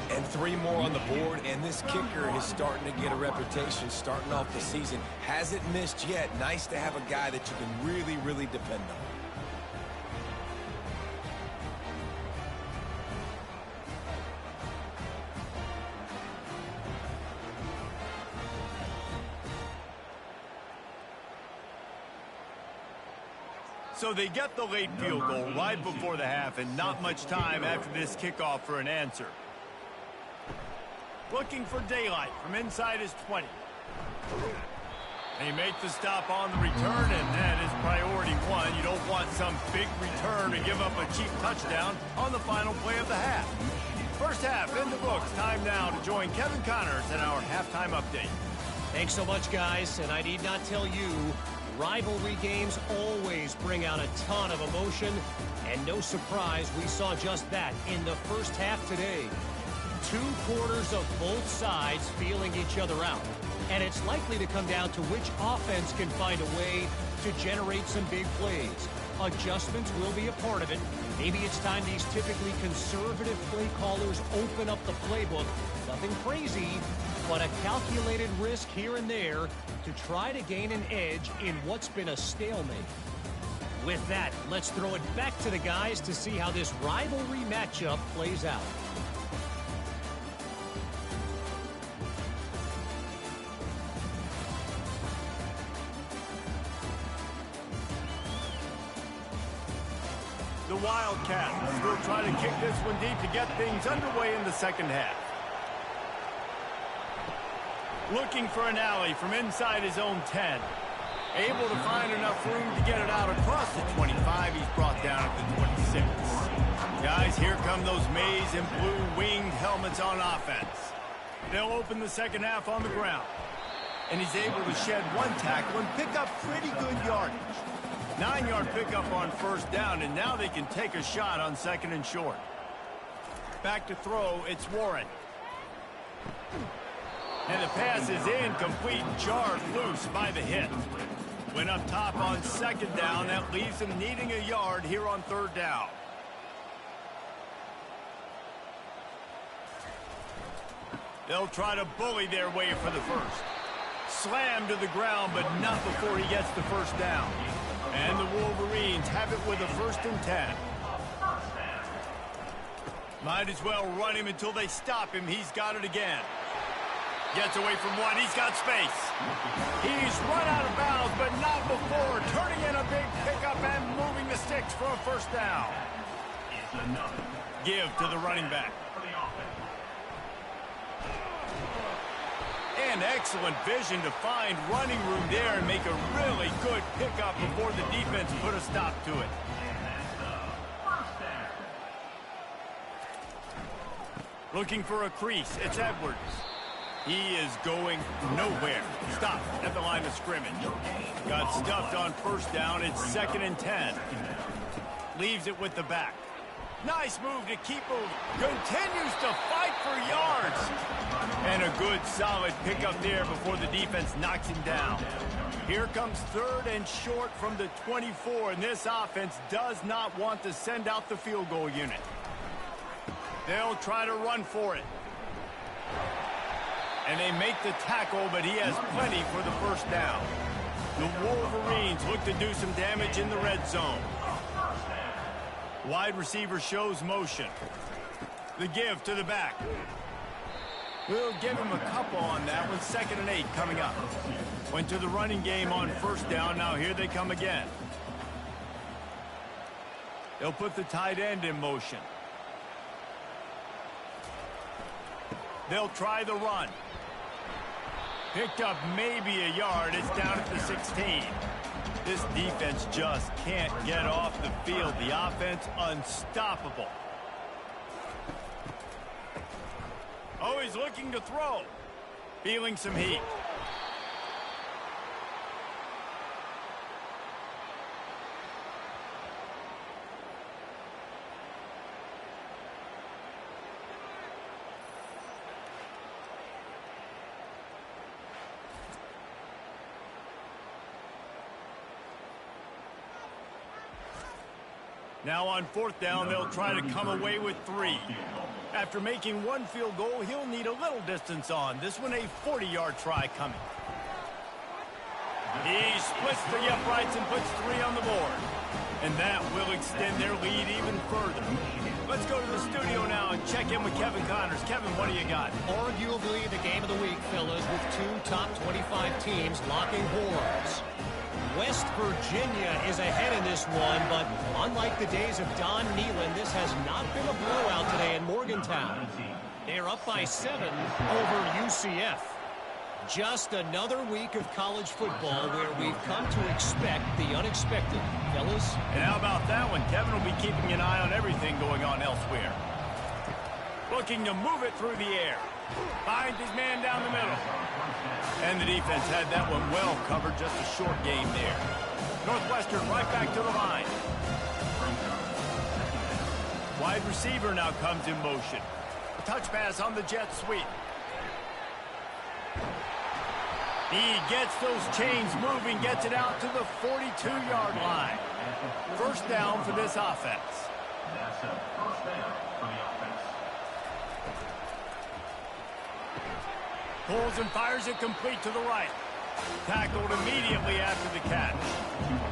C: And 3 more on the board, and this kicker is starting to get a reputation starting off the season. Hasn't missed yet. Nice to have a guy that you can really, really depend on.
A: So they get the late field goal right before the half, and not much time after this kickoff for an answer. Looking for daylight from inside his 20. They make the stop on the return, and that is priority 1. You don't want some big return to give up a cheap touchdown on the final play of the half. First half in the books. Time now to join Kevin Connors in our halftime update.
D: Thanks so much, guys, and I need not tell you, rivalry games always bring out a ton of emotion, and no surprise, we saw just that in the first half today. 2 quarters of both sides feeling each other out, and it's likely to come down to which offense can find a way to generate some big plays. Adjustments will be a part of it. Maybe it's time these typically conservative play callers open up the playbook. Nothing crazy, but a calculated risk here and there to try to gain an edge in what's been a stalemate. With that, let's throw it back to the guys to see how this rivalry matchup plays out.
A: Wildcats. They'll try to kick this one deep to get things underway in the second half. Looking for an alley from inside his own 10. Able to find enough room to get it out across the 25. He's brought down at the 26. Guys, here come those maize and blue winged helmets on offense. They'll open the second half on the ground. And he's able to shed one tackle and pick up pretty good yardage. 9-yard pickup on first down, and now they can take a shot on second and short. Back to throw, it's Warren. And the pass is incomplete, jarred loose by the hit. Went up top on second down. That leaves them needing a yard here on third down. They'll try to bully their way for the first. Slammed to the ground, but not before he gets the first down. And the Wolverines have it with a 1st and 10. Might as well run him until they stop him. He's got it again. Gets away from one. He's got space. He's run out of bounds, but not before. Turning in a big pickup and moving the sticks for a first down. Give to the running back. And excellent vision to find running room there and make a really good pickup before the defense put a stop to it. Looking for a crease. It's Edwards. He is going nowhere. Stopped at the line of scrimmage. Got stuffed on first down. It's 2nd and 10. Leaves it with the back. Nice move to keep moving. Continues to fight for yards. And a good solid pickup there before the defense knocks him down. Here comes 3rd and short from the 24, and this offense does not want to send out the field goal unit. They'll try to run for it. And they make the tackle, but he has plenty for the first down. The Wolverines look to do some damage in the red zone. Wide receiver shows motion. The give to the back. We'll give him a couple on that one. 2nd and 8 coming up. Went to the running game on first down. Now here they come again. They'll put the tight end in motion. They'll try the run. Picked up maybe a yard. It's down at the 16. This defense just can't get off the field. The offense unstoppable. Oh, he's looking to throw. Feeling some heat. Now on 4th down, they'll try to come away with 3. After making one field goal, he'll need a little distance on. This one a 40-yard try coming. He splits the uprights and puts 3 on the board. And that will extend their lead even further. Let's go to the studio now and check in with Kevin Connors. Kevin, what do you got?
D: Arguably the game of the week, fellas, with 2 top 25 teams locking horns. West Virginia is ahead in this one, but unlike the days of Don Neyland, this has not been a blowout today in Morgantown. They're up by 7 over UCF. Just another week of college football where we've come to expect the unexpected. Fellas?
A: And how about that one? Kevin will be keeping an eye on everything going on elsewhere. Looking to move it through the air. Finds his man down the middle. And the defense had that one well covered. Just a short game there. Northwestern right back to the line. Wide receiver now comes in motion. A touch pass on the jet sweep. He gets those chains moving, gets it out to the 42-yard line. First down for this offense.
E: That's a first down for the offense.
A: Pulls and fires it complete to the right. Tackled immediately after the catch.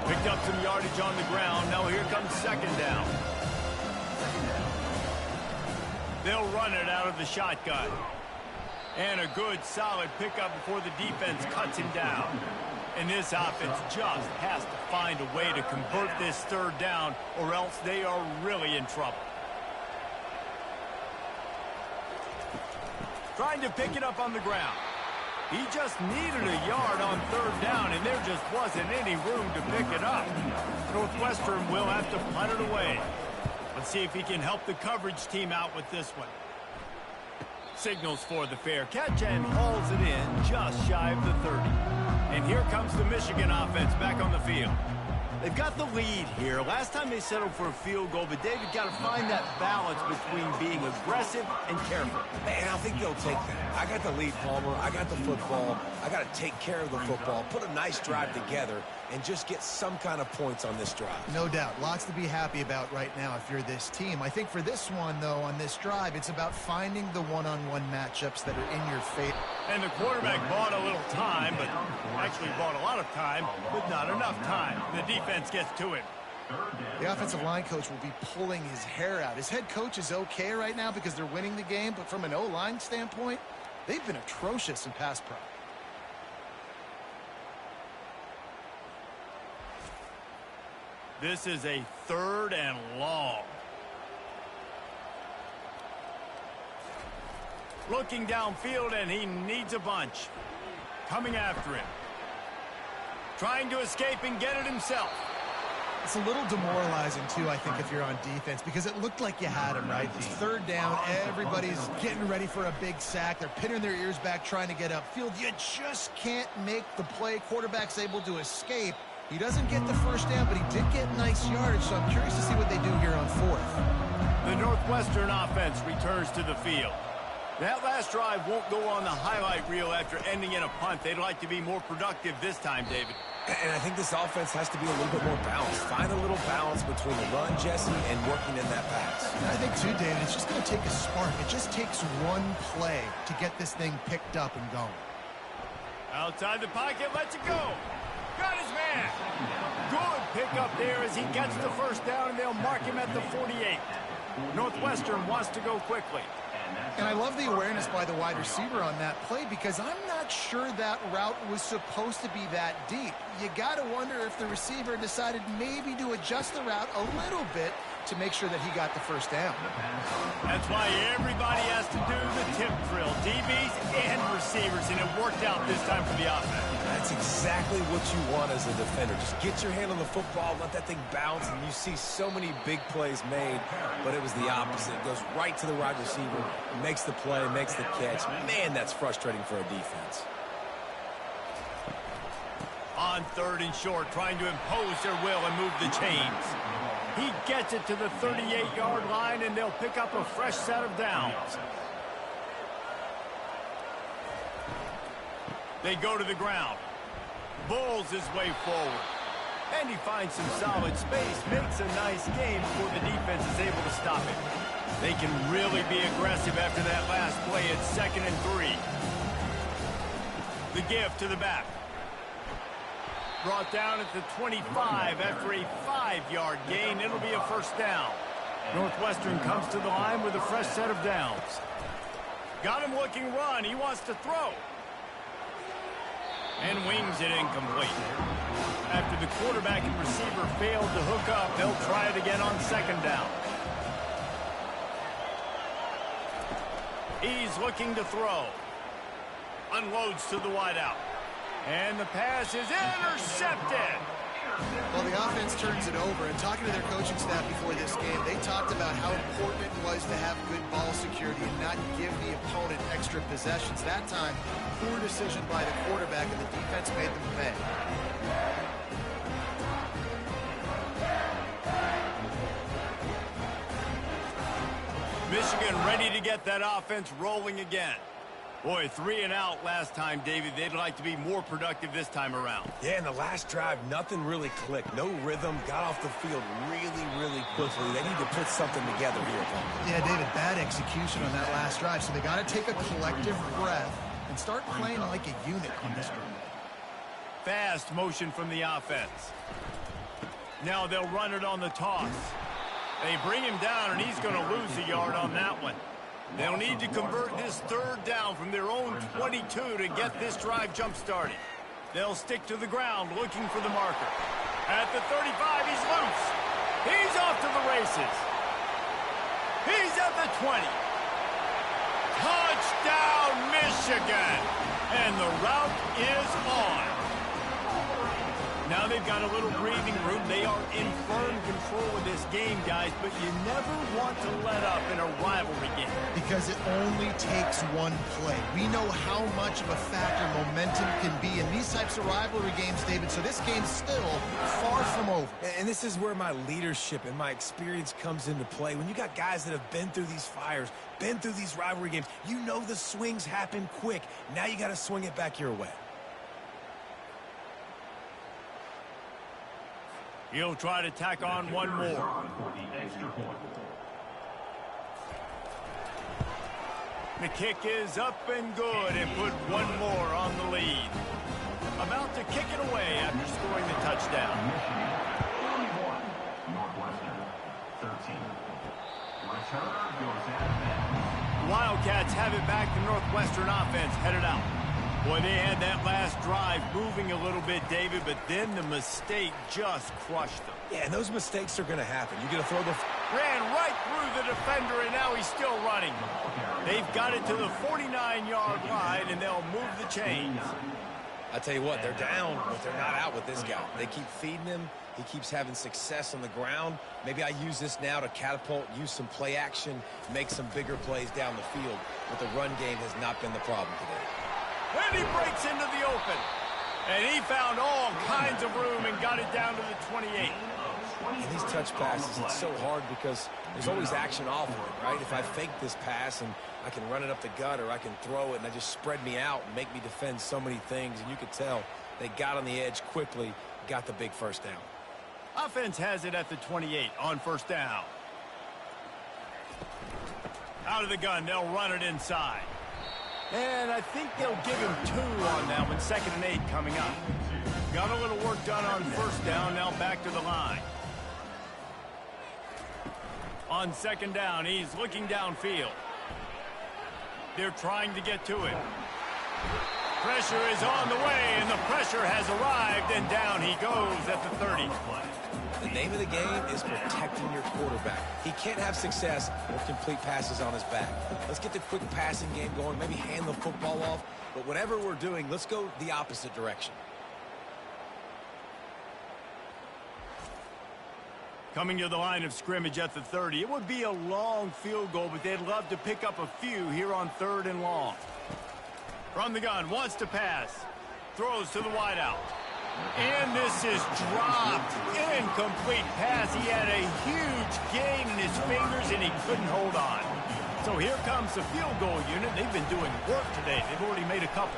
A: Picked up some yardage on the ground. Now here comes 2nd down. They'll run it out of the shotgun. And a good, solid pickup before the defense cuts him down. And this offense just has to find a way to convert this third down, or else they are really in trouble. Trying to pick it up on the ground. He just needed a yard on third down, and there just wasn't any room to pick it up. Northwestern will have to punt it away. Let's see if he can help the coverage team out with this one. Signals for the fair catch and hauls it in just shy of the 30. And here comes the Michigan offense back on the field. They've got the lead here. Last time they settled for a field goal, but David got to find that balance between being aggressive and careful.
C: Man, I think they'll take that. I got the lead, Palmer. I got the football. I got to take care of the football, put a nice drive together, and just get some kind of points on this drive.
B: No doubt. Lots to be happy about right now if you're this team. I think for this one, though, on this drive, it's about finding the one-on-one matchups that are in your favor.
A: And the quarterback bought a little time, but actually bought a lot of time, but not enough time. The defense gets to it.
B: The offensive line coach will be pulling his hair out. His head coach is okay right now because they're winning the game, but from an O-line standpoint, they've been atrocious in pass pro.
A: This is a 3rd and long. Looking downfield, and he needs a bunch. Coming after him. Trying to escape and get it himself.
B: It's a little demoralizing, too, I think, if you're on defense, because it looked like you had him, right? It's 3rd down. Everybody's getting ready for a big sack. They're pinning their ears back, trying to get upfield. You just can't make the play. Quarterback's able to escape. He doesn't get the first down, but he did get nice yardage, so I'm curious to see what they do here on 4th.
A: The Northwestern offense returns to the field. That last drive won't go on the highlight reel after ending in a punt. They'd like to be more productive this time, David.
C: And I think this offense has to be a little bit more balanced. Find a little balance between the run, Jesse, and working in that pass.
B: I think, too, David, it's just going to take a spark. It just takes one play to get this thing picked up and going.
A: Outside the pocket, lets it go. Got his man. Good pickup there as he gets the first down, and they'll mark him at the 48. Northwestern wants to go quickly.
B: And I love the awareness by the wide receiver on that play because I'm not sure that route was supposed to be that deep. You got to wonder if the receiver decided maybe to adjust the route a little bit to make sure that he got the first down.
A: That's why everybody has to do the tip drill, DBs and receivers, and it worked out this time for the offense.
C: That's exactly what you want as a defender. Just get your hand on the football, let that thing bounce, and you see so many big plays made, but it was the opposite. It goes right to the wide receiver, makes the play, makes the catch. Man, that's frustrating for a defense.
A: On 3rd and short, trying to impose their will and move the chains. He gets it to the 38-yard line, and they'll pick up a fresh set of downs. They go to the ground. Bulls his way forward. And he finds some solid space, makes a nice game before the defense is able to stop it. They can really be aggressive after that last play at 2nd and 3. The give to the back. Brought down at the 25 after a 5-yard gain. It'll be a first down. Northwestern comes to the line with a fresh set of downs. Got him looking run. He wants to throw. And wings it incomplete. After the quarterback and receiver failed to hook up, they'll try it again on 2nd down. He's looking to throw. Unloads to the wideout. And the pass is intercepted.
B: Well, the offense turns it over, and talking to their coaching staff before this game, they talked about how important it was to have good ball security and not give the opponent extra possessions. That time, poor decision by the quarterback, and the defense made them pay.
A: Michigan ready to get that offense rolling again. Boy, 3 and out last time, David. They'd like to be more productive this time around.
C: Yeah, in the last drive, nothing really clicked. No rhythm, got off the field really quickly. They need to put something together here, Paul.
B: Yeah, David, bad execution on that last drive, so they got to take a collective breath and start playing like a unit on this drive.
A: Fast motion from the offense. Now they'll run it on the toss. They bring him down, and he's going to lose a yard on that one. They'll need to convert this 3rd down from their own 22 to get this drive jump-started. They'll stick to the ground looking for the marker. At the 35, he's loose. He's off to the races. He's at the 20. Touchdown, Michigan! And the route is on. Now they've got a little breathing room. They are in firm control of this game, guys, but you never want to let up in a rivalry game.
B: Because it only takes one play. We know how much of a factor momentum can be in these types of rivalry games, David, so this game's still far from over.
C: And this is where my leadership and my experience comes into play. When you got guys that have been through these fires, been through these rivalry games, you know the swings happen quick. Now you got to swing it back your way.
A: He'll try to tack on one more.
E: For the extra point.
A: The kick is up and good and put one more on the lead. About to kick it away after scoring the touchdown.
E: Michigan 41, Northwestern 13. Returner goes out of bounds.
A: Wildcats have it back. The Northwestern offense headed out. Boy, they had that last drive moving a little bit, David, but then the mistake just crushed them.
C: Yeah, and those mistakes are going to happen. You're going to throw the...
A: Ran right through the defender, and now he's still running. They've got it to the 49-yard line, and they'll move the chains.
C: I tell you what, they're down, but they're not out with this guy. They keep feeding him. He keeps having success on the ground. Maybe I use this now to catapult, use some play action, make some bigger plays down the field. But the run game has not been the problem today.
A: And he breaks into the open. And he found all kinds of room and got it down to the 28.
C: And these touch passes, it's so hard because there's always action off of it, right? If I fake this pass and I can run it up the gut or I can throw it and I just spread me out and make me defend so many things. And you could tell they got on the edge quickly, got the big first down.
A: Offense has it at the 28 on first down. Out of the gun, they'll run it inside. And I think they'll give him 2 on that one. 2nd and 8 coming up. Got a little work done on first down. Now back to the line. On 2nd down, he's looking downfield. They're trying to get to it. Pressure is on the way, and the pressure has arrived, and down he goes at the 30.
C: The name of the game is protecting your quarterback. He can't have success with complete passes on his back. Let's get the quick passing game going, maybe hand the football off. But whatever we're doing, let's go the opposite direction.
A: Coming to the line of scrimmage at the 30. It would be a long field goal, but they'd love to pick up a few here on 3rd and long. From the gun, wants to pass. Throws to the wideout. And this is dropped. Incomplete pass. He had a huge gain in his fingers, and he couldn't hold on. So here comes the field goal unit. They've been doing work today. They've already made a couple.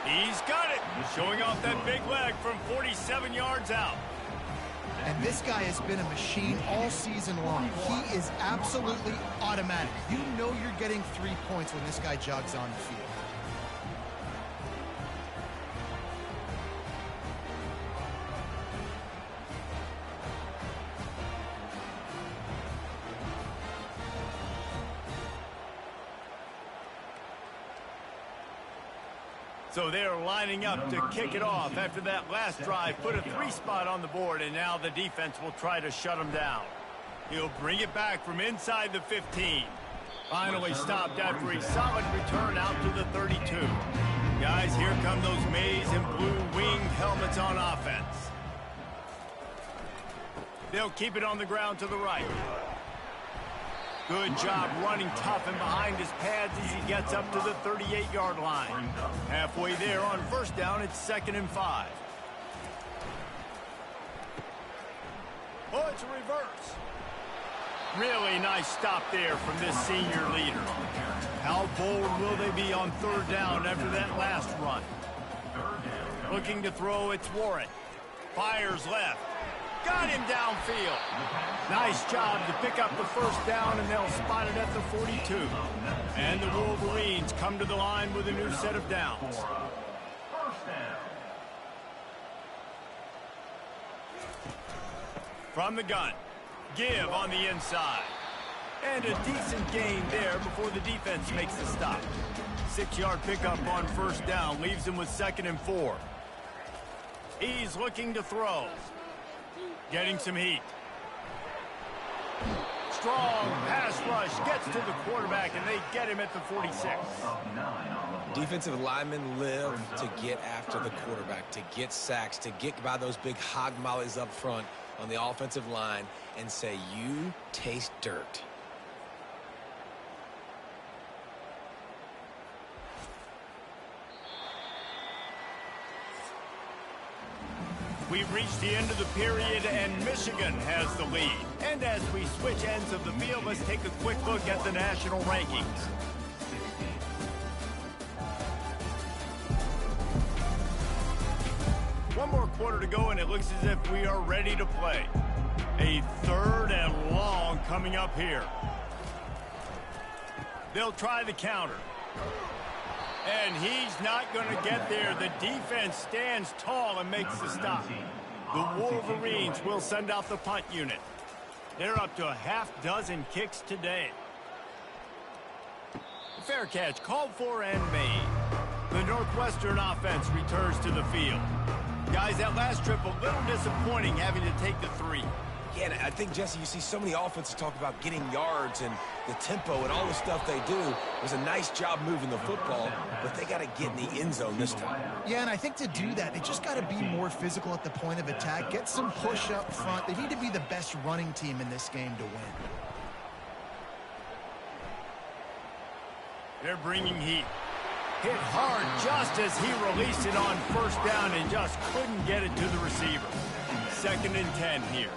A: He's got it. Showing off that big leg from 47 yards out.
B: And this guy has been a machine all season long. He is absolutely automatic. You know you're getting 3 points when this guy jogs on the field.
A: So they're lining up to kick it off after that last drive. Put a 3 spot on the board, and now the defense will try to shut him down. He'll bring it back from inside the 15. Finally stopped after a solid return out to the 32. Guys, here come those maize and blue winged helmets on offense. They'll keep it on the ground to the right. Good job running tough and behind his pads as he gets up to the 38-yard line. Halfway there on first down, it's 2nd and 5. Oh, it's a reverse. Really nice stop there from this senior leader. How bold will they be on 3rd down after that last run? Looking to throw, it's Warren. Fires left. Got him downfield. Nice job to pick up the first down, and they'll spot it at the 42. And the Wolverines come to the line with a new set of downs. From the gun, give on the inside. And a decent gain there before the defense makes the stop. 6-yard pickup on first down leaves them with 2nd and 4. He's looking to throw. Getting some heat. Strong pass rush gets to the quarterback, and they get him at the 46.
C: Defensive linemen live to get after the quarterback, to get sacks, to get by those big hog mollies up front on the offensive line and say, you taste dirt.
A: We've reached the end of the period, and Michigan has the lead. And as we switch ends of the field, let's take a quick look at the national rankings. One more quarter to go, and it looks as if we are ready to play. A 3rd and long coming up here. They'll try the counter. And he's not going to get there. The defense stands tall and makes the stop. The Wolverines will send out the punt unit. They're up to a half-dozen kicks today. Fair catch called for and made. The Northwestern offense returns to the field. Guys, that last trip a little disappointing, having to take the 3.
C: Yeah, and I think, Jesse, you see so many offenses talk about getting yards and the tempo and all the stuff they do. It was a nice job moving the football, but they got to get in the end zone this time.
B: Yeah, and I think to do that, they just got to be more physical at the point of attack, get some push up front. They need to be the best running team in this game to win.
A: They're bringing heat. Hit hard just as he released it on 1st down and just couldn't get it to the receiver. 2nd and 10 here.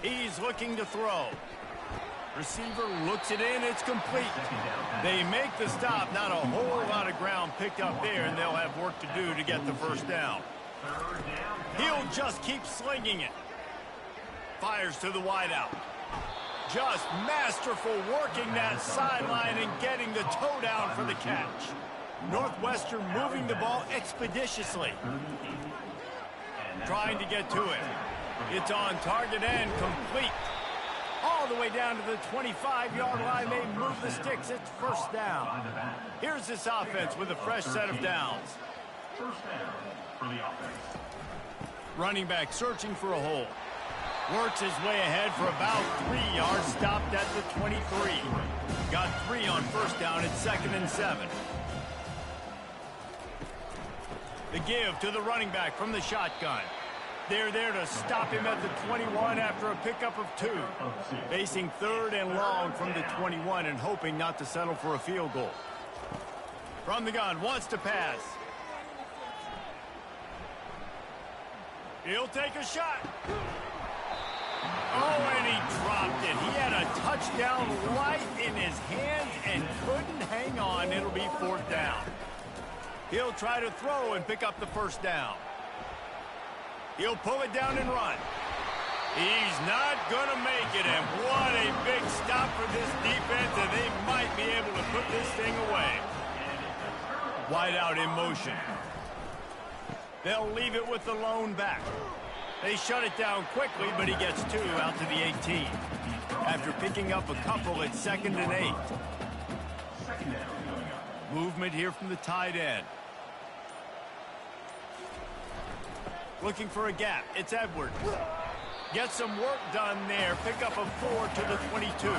A: He's looking to throw. Receiver looks it in. It's complete. They make the stop. Not a whole lot of ground picked up there, and they'll have work to do to get the 1st down. He'll just keep slinging it. Fires to the wideout. Just masterful working that sideline and getting the toe down for the catch. Northwestern moving the ball expeditiously. Trying to get to it. It's on target and complete. All the way down to the 25-yard line. They move the sticks. It's 1st down. Here's this offense with a fresh set of downs.
E: 1st down for the offense.
A: Running back searching for a hole. Works his way ahead for about 3 yards. Stopped at the 23. Got 3 on 1st down. It's 2nd and 7. The give to the running back from the shotgun. They're there to stop him at the 21 after a pickup of 2. Facing 3rd and long from the 21 and hoping not to settle for a field goal. From the gun, wants to pass. He'll take a shot. Oh, and he dropped it. He had a touchdown right in his hands and couldn't hang on. It'll be 4th down. He'll try to throw and pick up the 1st down. He'll pull it down and run. He's not going to make it, and what a big stop for this defense, and they might be able to put this thing away. Wide out in motion. They'll leave it with the lone back. They shut it down quickly, but he gets 2 out to the 18. After picking up a couple, it's 2nd and 8. Movement here from the tight end. Looking for a gap. It's Edwards. Get some work done there. Pick up a 4 to the 22.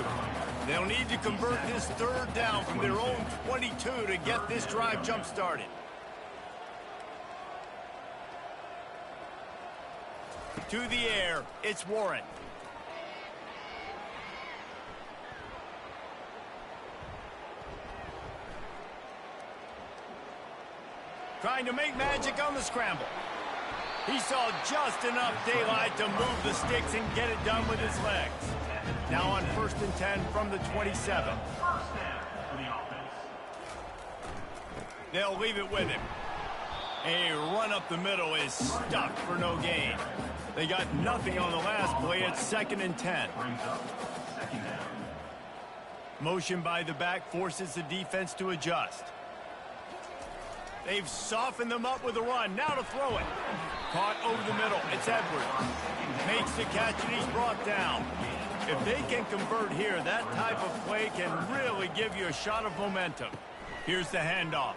A: They'll need to convert this 3rd down from their own 22 to get this drive jump started. To the air, it's Warren. Trying to make magic on the scramble. He saw just enough daylight to move the sticks and get it done with his legs. Now on 1st and 10 from the 27. They'll leave it with him. A run up the middle is stuck for no gain. They got nothing on the last play. It's 2nd and 10. Motion by the back forces the defense to adjust. They've softened them up with a run. Now to throw it. Caught over the middle. It's Edwards. Makes the catch, and he's brought down. If they can convert here, that type of play can really give you a shot of momentum. Here's the handoff.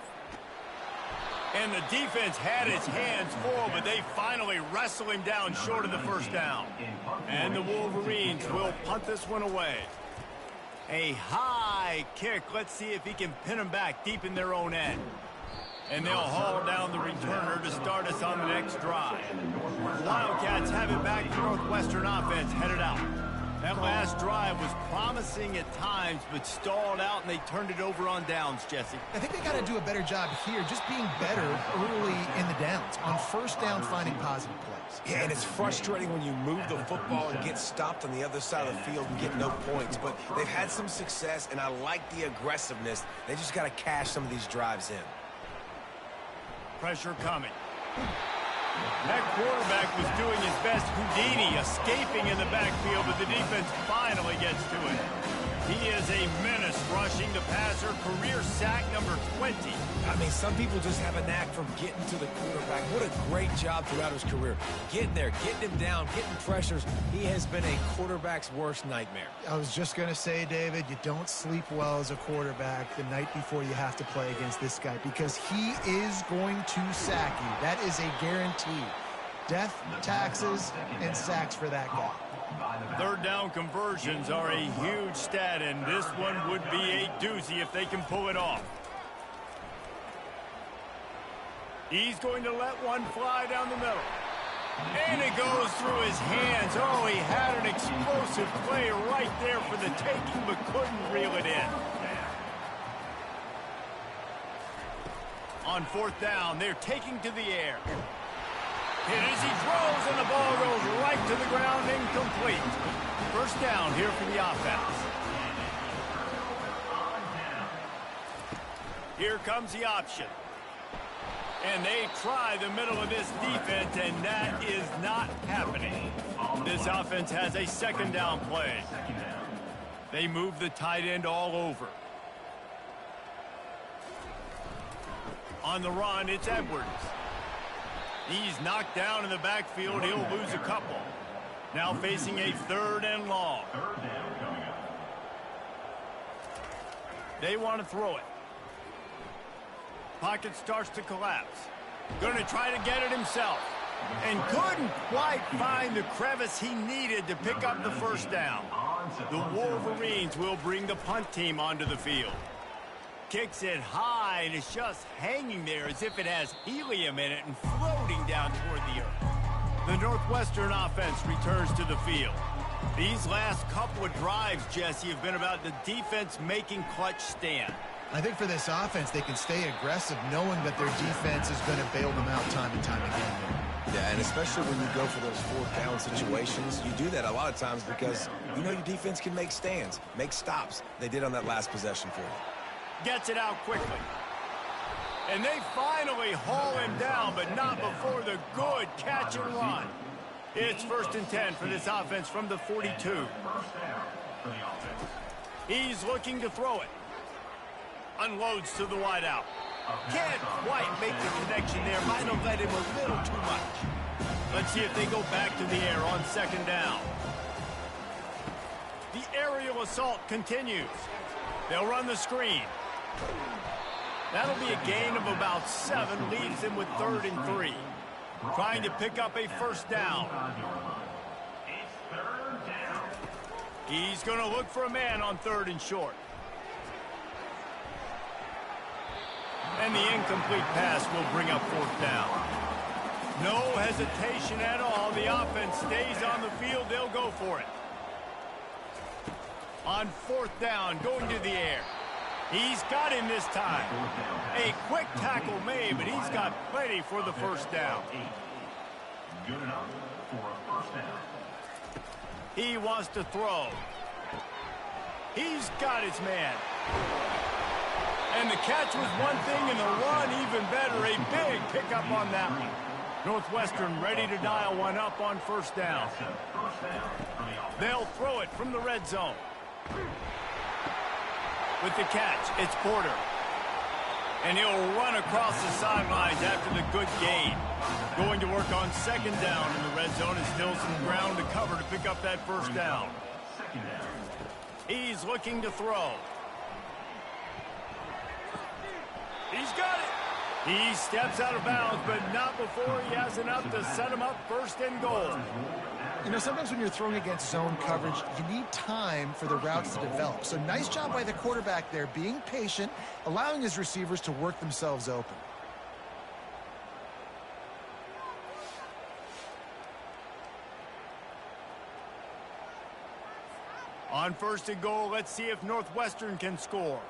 A: And the defense had its hands full, but they finally wrestle him down short of the first down. And the Wolverines will punt this one away. A high kick. Let's see if he can pin them back deep in their own end. And they'll haul down the returner to start us on the next drive. The Wildcats have it back. The Northwestern offense headed out. That last drive was promising at times, but stalled out, and they turned it over on downs, Jesse.
B: I think they got to do a better job here, just being better early in the downs. On first down, finding positive plays.
C: Yeah, and it's frustrating when you move the football and get stopped on the other side of the field and get no points. But they've had some success, and I like the aggressiveness. They just got to cash some of these drives in.
A: Pressure coming. That quarterback was doing his best Houdini, escaping in the backfield, but the defense finally gets to it. He is a menace rushing the passer, career sack number 20.
C: I mean, some people just have a knack for getting to the quarterback. What a great job throughout his career. Getting there, getting him down, getting pressures. He has been a quarterback's worst nightmare.
B: I was just going to say, David, you don't sleep well as a quarterback the night before you have to play against this guy because he is going to sack you. That is a guarantee. Death, taxes, and sacks for that guy.
A: Third down conversions are a huge stat, and this one would be a doozy if they can pull it off. He's going to let one fly down the middle. And it goes through his hands. Oh, he had an explosive play right there for the taking, but couldn't reel it in. On fourth down, they're taking to the air. Hit as he throws, and the ball goes right to the ground, incomplete. First down here for the offense. Here comes the option. And they try the middle of this defense, and that is not happening. This offense has a second down play. They move the tight end all over. On the run, it's Edwards. He's knocked down in the backfield. He'll lose a couple. Now facing a third and long. They want to throw it. Pocket starts to collapse. Going to try to get it himself. And couldn't quite find the crevice he needed to pick up the first down. The Wolverines will bring the punt team onto the field. Kicks it high, and it's just hanging there as if it has helium in it and floating down toward the earth. The Northwestern offense returns to the field. These last couple of drives, Jesse, have been about the defense making clutch stand.
B: I think for this offense, they can stay aggressive knowing that their defense is going to bail them out time and time again.
C: Yeah, and especially when you go for those fourth down situations, you do that a lot of times because you know your defense can make stands, make stops. They did on that last possession for you.
A: Gets it out quickly. And they finally haul him down, but not before the good catch and run. It's 1st and 10 for this offense from the 42. He's looking to throw it. Unloads to the wideout. Can't quite make the connection there. Might have led him a little too much. Let's see if they go back to the air on second down. The aerial assault continues. They'll run the screen. That'll be a gain of about 7, leaves him with 3rd and 3. Trying to pick up a first down. He's going to look for a man on 3rd and short. And the incomplete pass will bring up 4th down. No hesitation at all. The offense stays on the field. They'll go for it. On 4th down, going to the air. He's got him this time. A quick tackle made, but he's got plenty for the first down.
E: Good enough for a first down.
A: He wants to throw. He's got his man. And the catch was one thing, and the run even better. A big pickup on that one. Northwestern ready to dial one up on first down. They'll throw it from the red zone. With the catch, it's Porter. And he'll run across the sidelines after the good gain. Going to work on second down in the red zone, and still some ground to cover to pick up that first down. He's looking to throw. He's got it. He steps out of bounds, but not before he has enough to set him up first and goal.
B: You know, sometimes when you're throwing against zone coverage, you need time for the routes to develop. So nice job by the quarterback there, being patient, allowing his receivers to work themselves open.
A: On first and goal, let's see if Northwestern can score.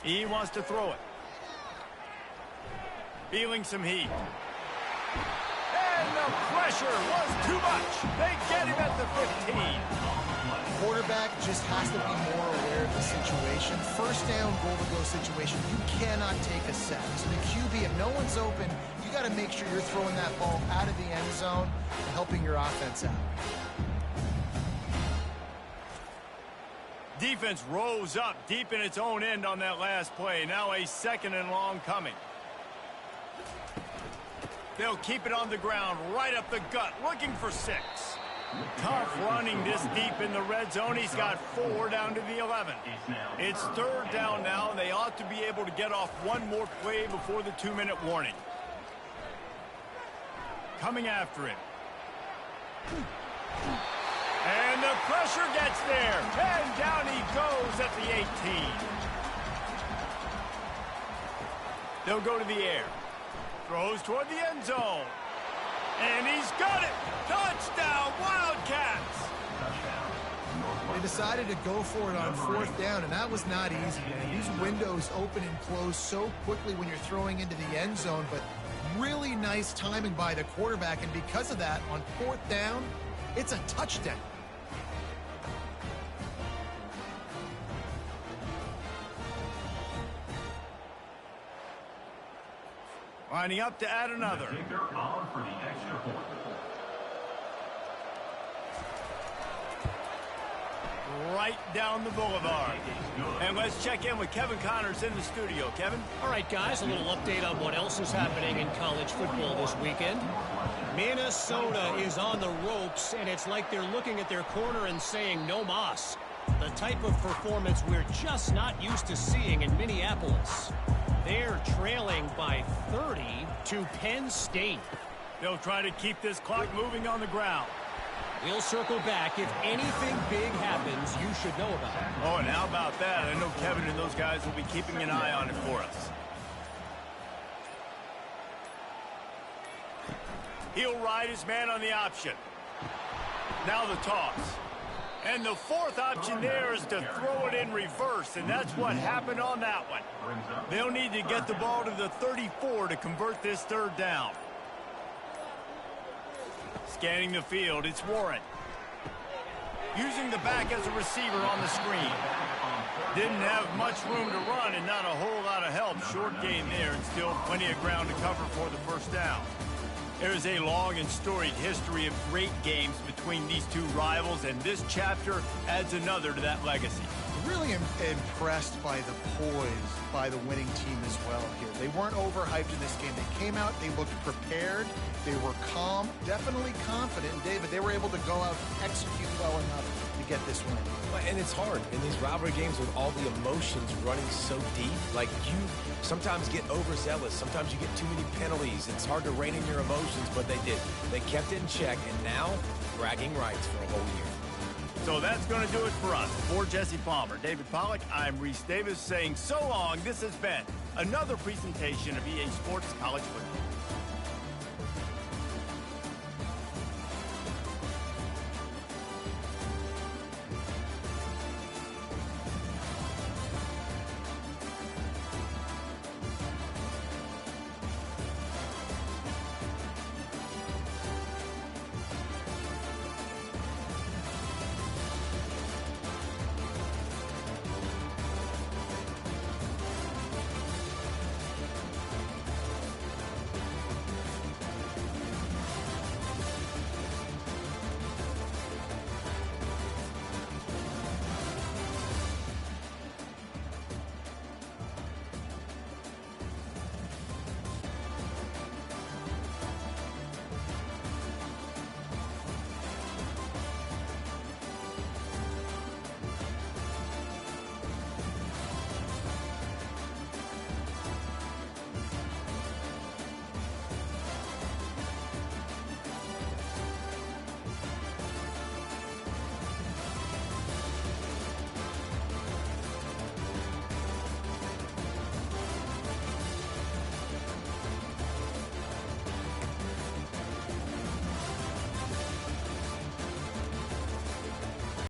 A: He wants to throw it. Feeling some heat. And the pressure was too much. They get him at the 15.
B: Quarterback just has to be more aware of the situation. First down, goal-to-go situation, you cannot take a sack. So the QB, if no one's open, you got to make sure you're throwing that ball out of the end zone and helping your offense out.
A: Defense rose up deep in its own end on that last play. Now a second and long coming. They'll keep it on the ground, right up the gut, looking for 6. Tough running this deep in the red zone. He's got 4 down to the 11. It's third down now, and they ought to be able to get off one more play before the 2-minute warning. Coming after him. And the pressure gets there. And down he goes at the 18. They'll go to the air. Throws toward the end zone. And he's got it. Touchdown, Wildcats.
B: They decided to go for it on fourth down, and that was not easy. These windows open and close so quickly when you're throwing into the end zone, but really nice timing by the quarterback, and because of that, on fourth down, it's a touchdown.
A: Lining up to add another.
E: Kicker on for the extra point.
A: Right down the boulevard. And let's check in with Kevin Connors in the studio. Kevin?
D: All right, guys, a little update on what else is happening in college football this weekend. Minnesota is on the ropes, and it's like they're looking at their corner and saying no mas. The type of performance we're just not used to seeing in Minneapolis. They're trailing by 30 to Penn State.
A: They'll try to keep this clock moving on the ground.
D: We'll circle back. If anything big happens, you should know about it.
A: Oh, and how about that? I know Kevin and those guys will be keeping an eye on it for us. He'll ride his man on the option. Now the toss. And the fourth option there is to throw it in reverse, and that's what happened on that one. They'll need to get the ball to the 34 to convert this third down. Scanning the field, it's Warren. Using the back as a receiver on the screen. Didn't have much room to run and not a whole lot of help. Short gain there and still plenty of ground to cover for the first down. There is a long and storied history of great games between these two rivals, and this chapter adds another to that legacy.
B: Really impressed by the poise by the winning team as well here. They weren't overhyped in this game. They came out, they looked prepared, they were calm, definitely confident. And David, they were able to go out and execute well enough to get this win.
C: And it's hard in these rivalry games with all the emotions running so deep. Like, you sometimes get overzealous. Sometimes you get too many penalties. It's hard to rein in your emotions, but they did. They kept it in check, and now bragging rights for a whole year.
A: So that's going to do it for us. For Jesse Palmer, David Pollack, I'm Reese Davis saying so long. This has been another presentation of EA Sports College Football.